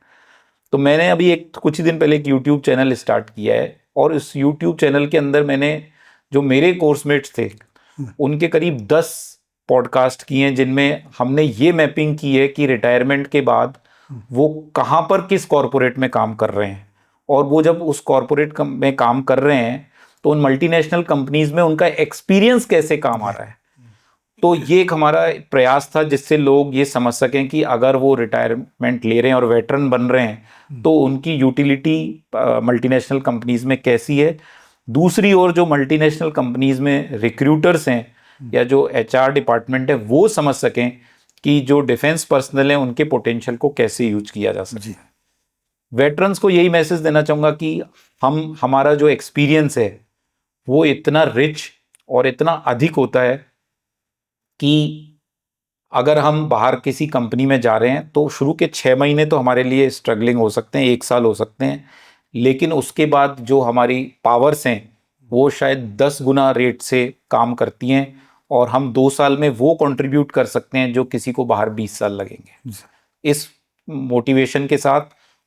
तो मैंने अभी एक कुछ ही दिन पहले एक यूट्यूब चैनल स्टार्ट किया है और इस यूट्यूब चैनल के अंदर मैंने जो मेरे कोर्समेट्स थे उनके करीब 10 पॉडकास्ट किए हैं, जिनमें हमने ये मैपिंग की है कि रिटायरमेंट के बाद वो कहाँ पर किस कॉरपोरेट में काम कर रहे हैं, और वो जब उस कॉरपोरेट में काम कर रहे हैं तो उन मल्टीनेशनल कंपनीज में उनका एक्सपीरियंस कैसे काम आ रहा है। तो ये एक हमारा प्रयास था जिससे लोग ये समझ सकें कि अगर वो रिटायरमेंट ले रहे हैं और वेटरन बन रहे हैं तो उनकी यूटिलिटी मल्टीनेशनल कंपनीज में कैसी है। दूसरी ओर जो मल्टीनेशनल कंपनीज में रिक्रूटर्स हैं या जो एचआर डिपार्टमेंट है वो समझ सकें कि जो डिफेंस पर्सनल हैं उनके पोटेंशियल को कैसे यूज किया जा सकता है। वेटरन्स को यही मैसेज देना चाहूँगा कि हमारा जो एक्सपीरियंस है वो इतना रिच और इतना अधिक होता है कि अगर हम बाहर किसी कंपनी में जा रहे हैं तो शुरू के 6 महीने तो हमारे लिए स्ट्रगलिंग हो सकते हैं, 1 साल हो सकते हैं, लेकिन उसके बाद जो हमारी पावर्स हैं वो शायद 10 गुना रेट से काम करती हैं और हम 2 साल में वो कंट्रीब्यूट कर सकते हैं जो किसी को बाहर 20 साल लगेंगे। इस मोटिवेशन के साथ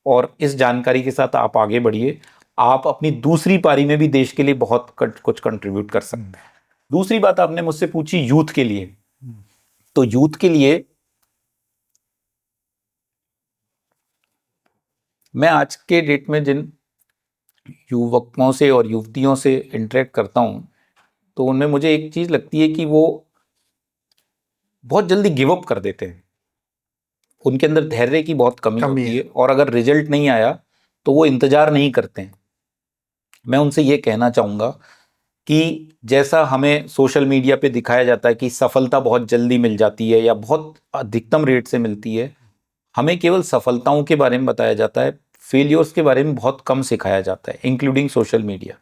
और इस जानकारी के साथ आप आगे बढ़िए। आप अपनी दूसरी पारी में भी देश के लिए बहुत कुछ कंट्रीब्यूट कर सकते हैं। दूसरी बात आपने मुझसे पूछी यूथ के लिए, तो यूथ के लिए मैं आज के डेट में जिन युवकों से और युवतियों से इंटरेक्ट करता हूं, तो उनमें मुझे एक चीज लगती है कि वो बहुत जल्दी गिव अप कर देते हैं। उनके अंदर धैर्य की बहुत कमी होती है, और अगर रिजल्ट नहीं आया तो वो इंतजार नहीं करते हैं। मैं उनसे ये कहना चाहूंगा कि जैसा हमें सोशल मीडिया पे दिखाया जाता है कि सफलता बहुत जल्दी मिल जाती है या बहुत अधिकतम रेट से मिलती है, हमें केवल सफलताओं के बारे में बताया जाता है, फेलियर्स के बारे में बहुत कम सिखाया जाता है, इंक्लूडिंग सोशल मीडिया।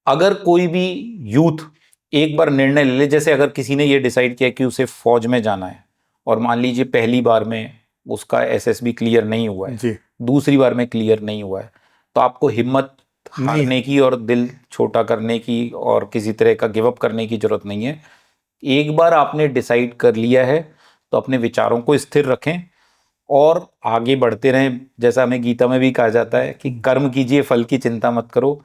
अगर कोई भी यूथ एक बार निर्णय ले ले, जैसे अगर किसी ने ये डिसाइड किया कि उसे फौज में जाना है, और मान लीजिए पहली बार में उसका एसएसबी क्लियर नहीं हुआ है जी, दूसरी बार में क्लियर नहीं हुआ है, तो आपको हिम्मत हारने की और दिल छोटा करने की और किसी तरह का गिव अप करने की जरूरत नहीं है। एक बार आपने डिसाइड कर लिया है तो अपने विचारों को स्थिर रखें और आगे बढ़ते रहें। जैसा हमें गीता में भी कहा जाता है कि कर्म कीजिए, फल की चिंता मत करो।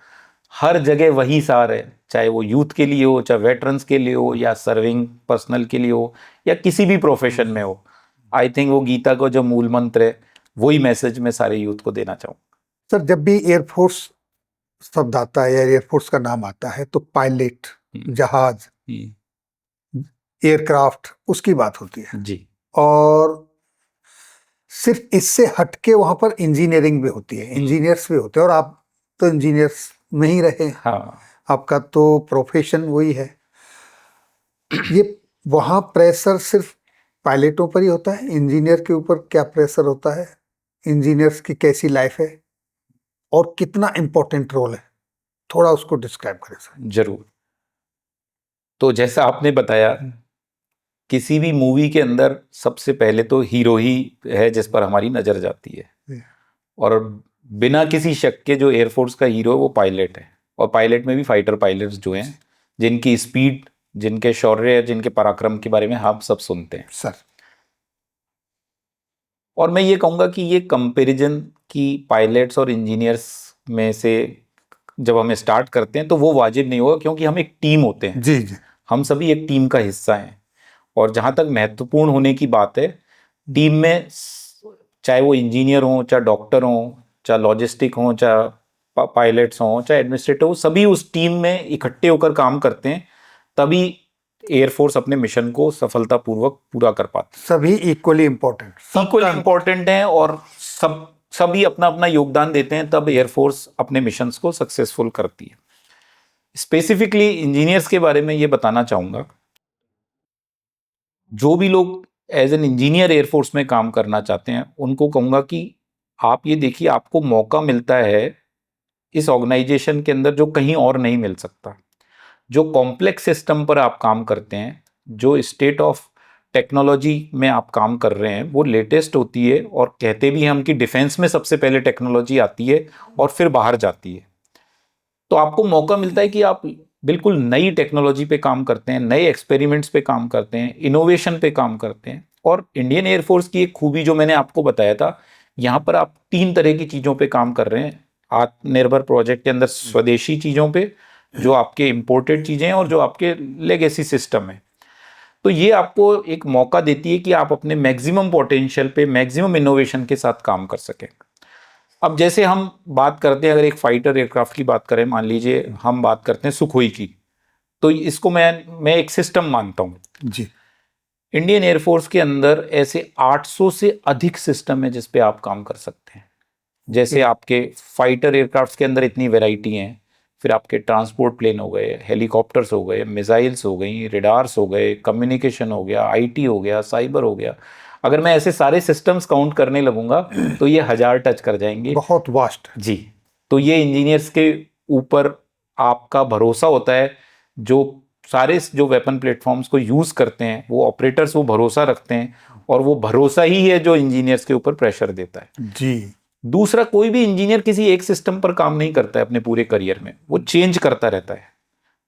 हर जगह वही सार है, चाहे वो यूथ के लिए हो, चाहे वेटरन्स के लिए हो, या सर्विंग पर्सनल के लिए हो, या किसी भी प्रोफेशन में हो। आई थिंक वो गीता का जो मूल मंत्र है, वही मैसेज मैं सारे यूथ को देना चाहूँ। सर, जब भी एयरफोर्स शब्द आता है या एयरफोर्स का नाम आता है तो पायलट, जहाज, एयरक्राफ्ट, उसकी बात होती है जी, और सिर्फ इससे हटके वहां पर इंजीनियरिंग भी होती है, इंजीनियर्स भी होते हैं, और आप तो इंजीनियर्स नहीं रहे, हाँ, आपका तो प्रोफेशन वही है। ये वहां प्रेशर सिर्फ पायलटों पर ही होता है, इंजीनियर के ऊपर क्या प्रेशर होता है, इंजीनियर्स की कैसी लाइफ है और कितना इम्पोर्टेंट रोल है, थोड़ा उसको डिस्क्राइब करें सर। जरूर। तो जैसा आपने बताया, किसी भी मूवी के अंदर सबसे पहले तो हीरो ही है जिस पर हमारी नजर जाती है, और बिना किसी शक के जो एयरफोर्स का हीरो है वो पायलट है। और पायलट में भी फाइटर पायलट्स जो हैं, जिनकी स्पीड, जिनके शौर्य, जिनके पराक्रम के बारे में हम सब सुनते हैं सर। और मैं ये कहूँगा कि ये कंपैरिजन कि पायलट्स और इंजीनियर्स में से जब हम स्टार्ट करते हैं तो वो वाजिब नहीं होगा, क्योंकि हम एक टीम होते हैं। जी जी। हम सभी एक टीम का हिस्सा हैं। और जहाँ तक महत्वपूर्ण होने की बात है, टीम में चाहे वो इंजीनियर हों, चाहे डॉक्टर हों, चाहे लॉजिस्टिक हों, चाहे पायलट्स हों, चाहे एडमिनिस्ट्रेटर हो, सभी उस टीम में इकट्ठे होकर काम करते हैं, तभी एयरफोर्स अपने मिशन को सफलतापूर्वक पूरा कर पाते हैं। सभी इक्वली इम्पोर्टेंट, इक्वली इंपॉर्टेंट हैं और सभी अपना अपना योगदान देते हैं, तब एयरफोर्स अपने मिशंस को सक्सेसफुल करती है। स्पेसिफिकली इंजीनियर्स के बारे में ये बताना चाहूँगा, जो भी लोग एज एन इंजीनियर एयरफोर्स में काम करना चाहते हैं, उनको कहूँगा कि आप ये देखिए, आपको मौका मिलता है इस ऑर्गेनाइजेशन के अंदर जो कहीं और नहीं मिल सकता। जो कॉम्प्लेक्स सिस्टम पर आप काम करते हैं, जो स्टेट ऑफ टेक्नोलॉजी में आप काम कर रहे हैं, वो लेटेस्ट होती है, और कहते भी हम कि डिफेंस में सबसे पहले टेक्नोलॉजी आती है और फिर बाहर जाती है। तो आपको मौका मिलता है कि आप बिल्कुल नई टेक्नोलॉजी पे काम करते हैं, नए एक्सपेरिमेंट्स पे काम करते हैं, इनोवेशन पे काम करते हैं। और इंडियन एयरफोर्स की एक खूबी जो मैंने आपको बताया था, यहाँ पर आप 3 तरह की चीज़ों पे काम कर रहे हैं। आत्मनिर्भर प्रोजेक्ट के अंदर स्वदेशी चीज़ों पे, जो आपके इम्पोर्टेड चीज़ें हैं, और जो आपके लेगेसी सिस्टम है। तो ये आपको एक मौका देती है कि आप अपने मैक्सिमम पोटेंशियल पे, मैक्सिमम इनोवेशन के साथ काम कर सकें। अब जैसे हम बात करते हैं, अगर एक फाइटर एयरक्राफ्ट की बात करें, मान लीजिए हम बात करते हैं सुखोई की, तो इसको मैं एक सिस्टम मानता हूँ। जी। इंडियन एयरफोर्स के अंदर ऐसे 800 से अधिक सिस्टम है जिस पे आप काम कर सकते हैं। जैसे आपके फाइटर एयरक्राफ्ट के अंदर इतनी वैरायटी हैं, फिर आपके ट्रांसपोर्ट प्लेन हो गए, हेलीकॉप्टर्स हो गए, मिसाइल्स हो गई, रेडार्स हो गए, कम्युनिकेशन हो गया, आईटी हो गया, साइबर हो गया। अगर मैं ऐसे सारे सिस्टम्स काउंट करने लगूंगा तो ये 1000 टच कर जाएंगे। बहुत वास्ट जी। तो ये इंजीनियर्स के ऊपर आपका भरोसा होता है। जो सारे जो वेपन प्लेटफॉर्म्स को यूज करते हैं, वो ऑपरेटर्स वो भरोसा रखते हैं, और वो भरोसा ही है जो इंजीनियर्स के ऊपर प्रेशर देता है। जी। दूसरा, कोई भी इंजीनियर किसी एक सिस्टम पर काम नहीं करता है अपने पूरे करियर में, वो चेंज करता रहता है।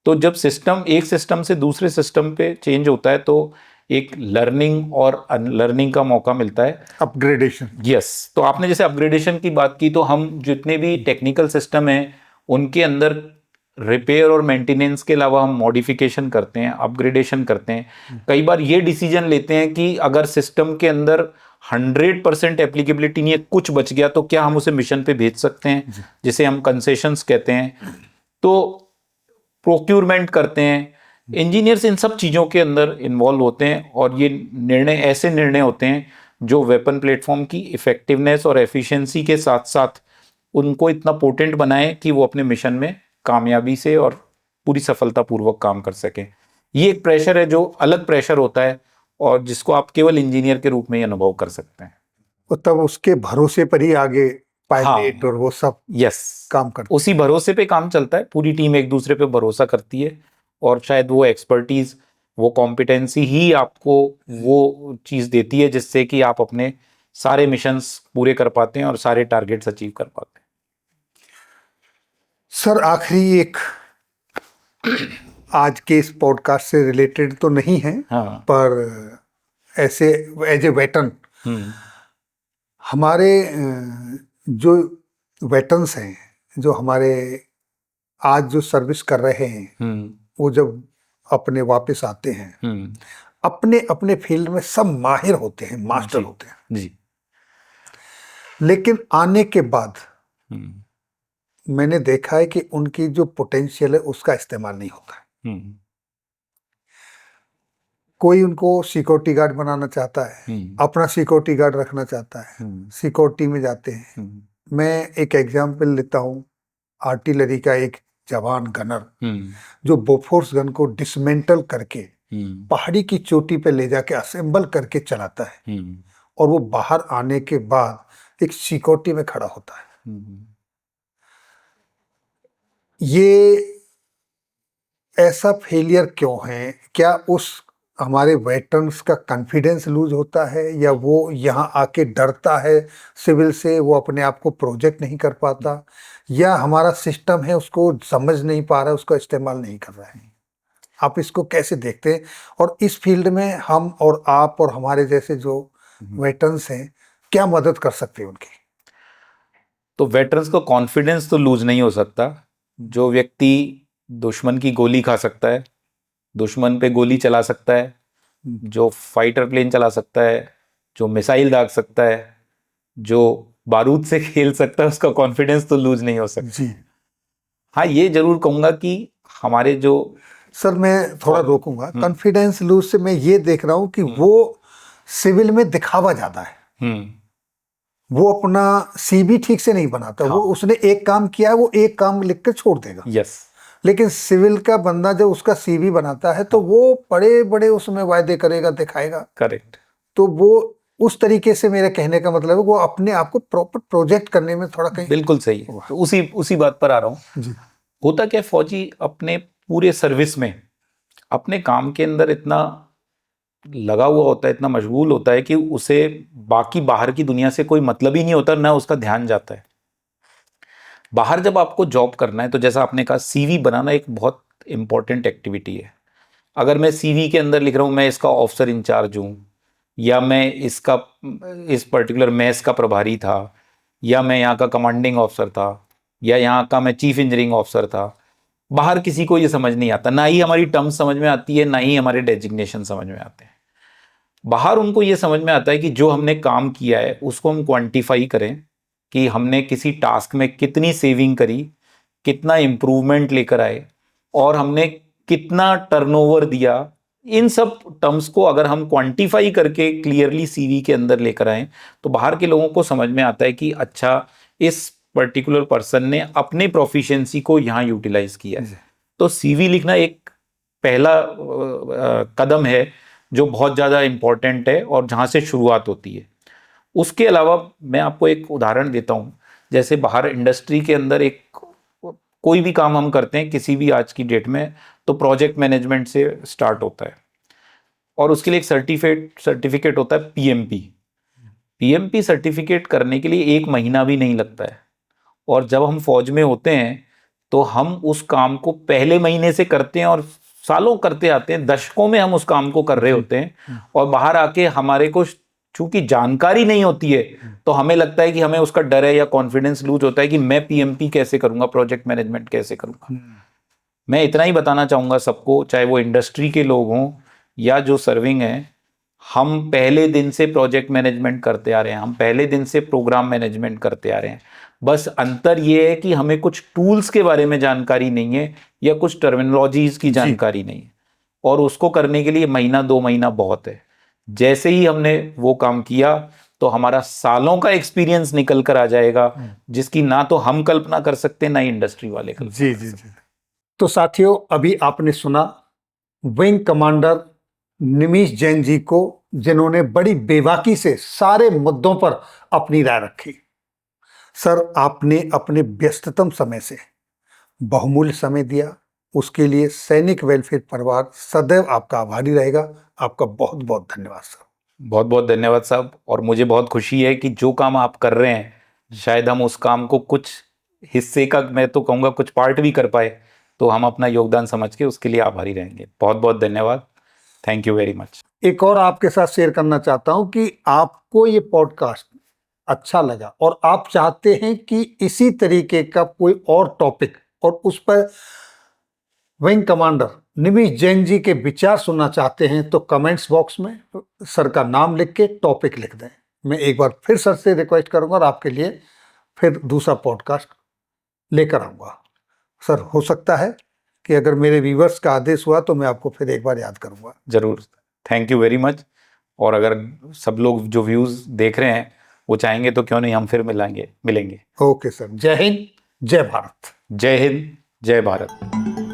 तो जब सिस्टम एक सिस्टम से दूसरे सिस्टम पे चेंज होता है, तो एक लर्निंग और अनलर्निंग का मौका मिलता है। अपग्रेडेशन। यस, तो आपने जैसे अपग्रेडेशन की बात की, तो हम जितने भी टेक्निकल सिस्टम हैं उनके अंदर रिपेयर और मेंटेनेंस के अलावा हम मॉडिफिकेशन करते हैं, अपग्रेडेशन करते हैं। कई बार ये डिसीजन लेते हैं कि अगर सिस्टम के अंदर 100% एप्लीकेबिलिटी नहीं है, कुछ बच गया, तो क्या हम उसे मिशन पे भेज सकते हैं, जिसे हम कंसेशंस कहते हैं। तो प्रोक्यूरमेंट करते हैं, इंजीनियर्स इन सब चीज़ों के अंदर इन्वॉल्व होते हैं, और ये निर्णय ऐसे निर्णय होते हैं जो वेपन प्लेटफॉर्म की इफेक्टिवनेस और एफिशिएंसी के साथ साथ उनको इतना पोटेंट बनाए कि वो अपने मिशन में कामयाबी से और पूरी सफलतापूर्वक काम कर सकें। ये एक प्रेशर है जो अलग प्रेशर होता है, और जिसको आप केवल इंजीनियर के रूप में ही अनुभव कर सकते हैं। तो तब उसके भरोसे पर ही आगे पायलट और वो सब यस, काम करते उसी भरोसे पे काम चलता है। पूरी टीम एक दूसरे पे भरोसा करती है, और शायद वो एक्सपर्टीज, वो कॉम्पिटेंसी ही आपको वो चीज़ देती है जिससे कि आप अपने सारे मिशंस पूरे कर पाते हैं और सारे टारगेट्स अचीव कर पाते हैं। सर, आखिरी एक, आज के इस पॉडकास्ट से रिलेटेड तो नहीं है, हाँ। पर ऐसे एज ए वेटरन, हमारे जो वेटरन्स हैं, जो हमारे आज जो सर्विस कर रहे हैं, वो जब अपने वापस आते हैं, अपने अपने फील्ड में सब माहिर होते हैं, मास्टर होते हैं जी। लेकिन आने के बाद मैंने देखा है कि उनकी जो पोटेंशियल है उसका इस्तेमाल नहीं होता है। कोई उनको सिक्योरिटी गार्ड बनाना चाहता है, अपना सिक्योरिटी गार्ड रखना चाहता है, सिक्योरिटी में जाते हैं। मैं एक एग्जांपल लेता हूँ, आर्टिलरी का एक जवान गनर जो बोफोर्स गन को डिसमेंटल करके पहाड़ी की चोटी पे ले जाके असेंबल करके चलाता है, और वो बाहर आने के बाद एक सिक्योरिटी में खड़ा होता है। ये ऐसा फेलियर क्यों है? क्या उस हमारे वेटरन्स का कॉन्फिडेंस लूज होता है, या वो यहाँ आके डरता है सिविल से, वो अपने आप को प्रोजेक्ट नहीं कर पाता, या हमारा सिस्टम है उसको समझ नहीं पा रहा है, उसका इस्तेमाल नहीं कर रहा है? आप इसको कैसे देखते हैं? और इस फील्ड में हम और आप और हमारे जैसे जो वेटरन्स हैं, क्या मदद कर सकते हैं उनकी? तो वेटरन्स को कॉन्फिडेंस तो लूज नहीं हो सकता। जो व्यक्ति दुश्मन की गोली खा सकता है, दुश्मन पे गोली चला सकता है, जो फाइटर प्लेन चला सकता है, जो मिसाइल दाग सकता है, जो बारूद से खेल सकता है, उसका कॉन्फिडेंस तो लूज नहीं हो सकता। जी हाँ, ये जरूर कहूंगा कि हमारे जो, सर, मैं थोड़ा रोकूंगा। कॉन्फिडेंस लूज से मैं ये देख रहा हूँ कि वो सिविल में दिखावा ज्यादा है। वो अपना सीवी ठीक से नहीं बनाता। वो उसने एक काम किया है, वो एक काम लिख के छोड़ देगा। यस। लेकिन सिविल का बंदा जब उसका सीवी बनाता है तो वो बड़े बड़े उसमें वायदे करेगा, दिखाएगा। करेक्ट। तो वो उस तरीके से, मेरे कहने का मतलब है, वो अपने आप को प्रॉपर प्रोजेक्ट करने में थोड़ा कहीं। बिल्कुल सही है। तो उसी बात पर आ रहा हूँ जी। होता क्या, फौजी अपने पूरे सर्विस में अपने काम के अंदर इतना लगा हुआ होता है, इतना मशगूल होता है कि उसे बाकी बाहर की दुनिया से कोई मतलब ही नहीं होता, ना उसका ध्यान जाता है। बाहर जब आपको जॉब करना है, तो जैसा आपने कहा, सीवी बनाना एक बहुत इंपॉर्टेंट एक्टिविटी है। अगर मैं सीवी के अंदर लिख रहा हूँ मैं इसका ऑफिसर इंचार्ज हूँ, या मैं इस पर्टिकुलर मैस का प्रभारी था, या मैं यहाँ का कमांडिंग ऑफिसर था, या यहाँ का मैं चीफ इंजीनियरिंग ऑफिसर था, बाहर किसी को ये समझ नहीं आता। ना ही हमारी टर्म समझ में आती है, ना ही हमारे डेजिग्नेशन समझ में आते हैं। बाहर उनको ये समझ में आता है कि जो हमने काम किया है उसको हम क्वांटिफाई करें, कि हमने किसी टास्क में कितनी सेविंग करी, कितना इम्प्रूवमेंट लेकर आए, और हमने कितना टर्नओवर दिया। इन सब टर्म्स को अगर हम क्वांटिफाई करके क्लियरली सीवी के अंदर लेकर आए, तो बाहर के लोगों को समझ में आता है कि अच्छा, इस पर्टिकुलर पर्सन ने अपने प्रोफिशिएंसी को यहाँ यूटिलाइज किया है। तो सीवी लिखना एक पहला कदम है जो बहुत ज़्यादा इम्पोर्टेंट है, और जहाँ से शुरुआत होती है। उसके अलावा मैं आपको एक उदाहरण देता हूँ। जैसे बाहर इंडस्ट्री के अंदर कोई भी काम हम करते हैं किसी भी आज की डेट में, तो प्रोजेक्ट मैनेजमेंट से स्टार्ट होता है, और उसके लिए एक सर्टिफिकेट होता है, पीएमपी। पीएमपी सर्टिफिकेट करने के लिए 1 महीना भी नहीं लगता है। और जब हम फौज में होते हैं तो हम उस काम को पहले महीने से करते हैं, और सालों करते आते हैं, दशकों में हम उस काम को कर रहे होते हैं, और बाहर आके हमारे को चूंकि जानकारी नहीं होती है तो हमें लगता है कि हमें उसका डर है या कॉन्फिडेंस लूज होता है कि मैं पीएमपी कैसे करूंगा, प्रोजेक्ट मैनेजमेंट कैसे करूंगा। मैं इतना ही बताना चाहूंगा सबको, चाहे वो इंडस्ट्री के लोग हों या जो सर्विंग है, हम पहले दिन से प्रोजेक्ट मैनेजमेंट करते आ रहे हैं, हम पहले दिन से प्रोग्राम मैनेजमेंट करते आ रहे हैं। बस अंतर ये है कि हमें कुछ टूल्स के बारे में जानकारी नहीं है या कुछ टर्मिनोलॉजीज की जानकारी नहीं है, और उसको करने के लिए महीना 2 महीना बहुत है। जैसे ही हमने वो काम किया तो हमारा सालों का एक्सपीरियंस निकल कर आ जाएगा, जिसकी ना तो हम कल्पना कर सकते ना ही इंडस्ट्री वाले कल्पना जी कर जी सकते। जी। तो साथियों, अभी आपने सुना विंग कमांडर निमिष जैन जी को, जिन्होंने बड़ी बेबाकी से सारे मुद्दों पर अपनी राय रखी। सर, आपने अपने व्यस्ततम समय से बहुमूल्य समय दिया, उसके लिए सैनिक वेलफेयर परिवार सदैव आपका आभारी रहेगा। आपका बहुत बहुत धन्यवाद सर। बहुत बहुत धन्यवाद साहब, और मुझे बहुत खुशी है कि जो काम आप कर रहे हैं, शायद हम उस काम को कुछ हिस्से का, मैं तो कहूँगा कुछ पार्ट भी कर पाए, तो हम अपना योगदान समझ के उसके लिए आभारी रहेंगे। बहुत बहुत धन्यवाद। Thank you very much. एक और आपके साथ शेयर करना चाहता हूं कि आपको ये पॉडकास्ट अच्छा लगा और आप चाहते हैं कि इसी तरीके का कोई और टॉपिक और उस पर विंग कमांडर निमिष जैन जी के विचार सुनना चाहते हैं, तो कमेंट्स बॉक्स में सर का नाम लिख के टॉपिक लिख दें। मैं एक बार फिर सर से रिक्वेस्ट करूंगा और आपके लिए फिर दूसरा पॉडकास्ट लेकर आऊंगा। सर, हो सकता है कि अगर मेरे व्यूवर्स का आदेश हुआ तो मैं आपको फिर एक बार याद करूंगा। जरूर, थैंक यू वेरी मच। और अगर सब लोग जो व्यूज देख रहे हैं वो चाहेंगे तो क्यों नहीं, हम फिर मिलेंगे। ओके सर, जय हिंद, जय भारत। जय हिंद, जय भारत।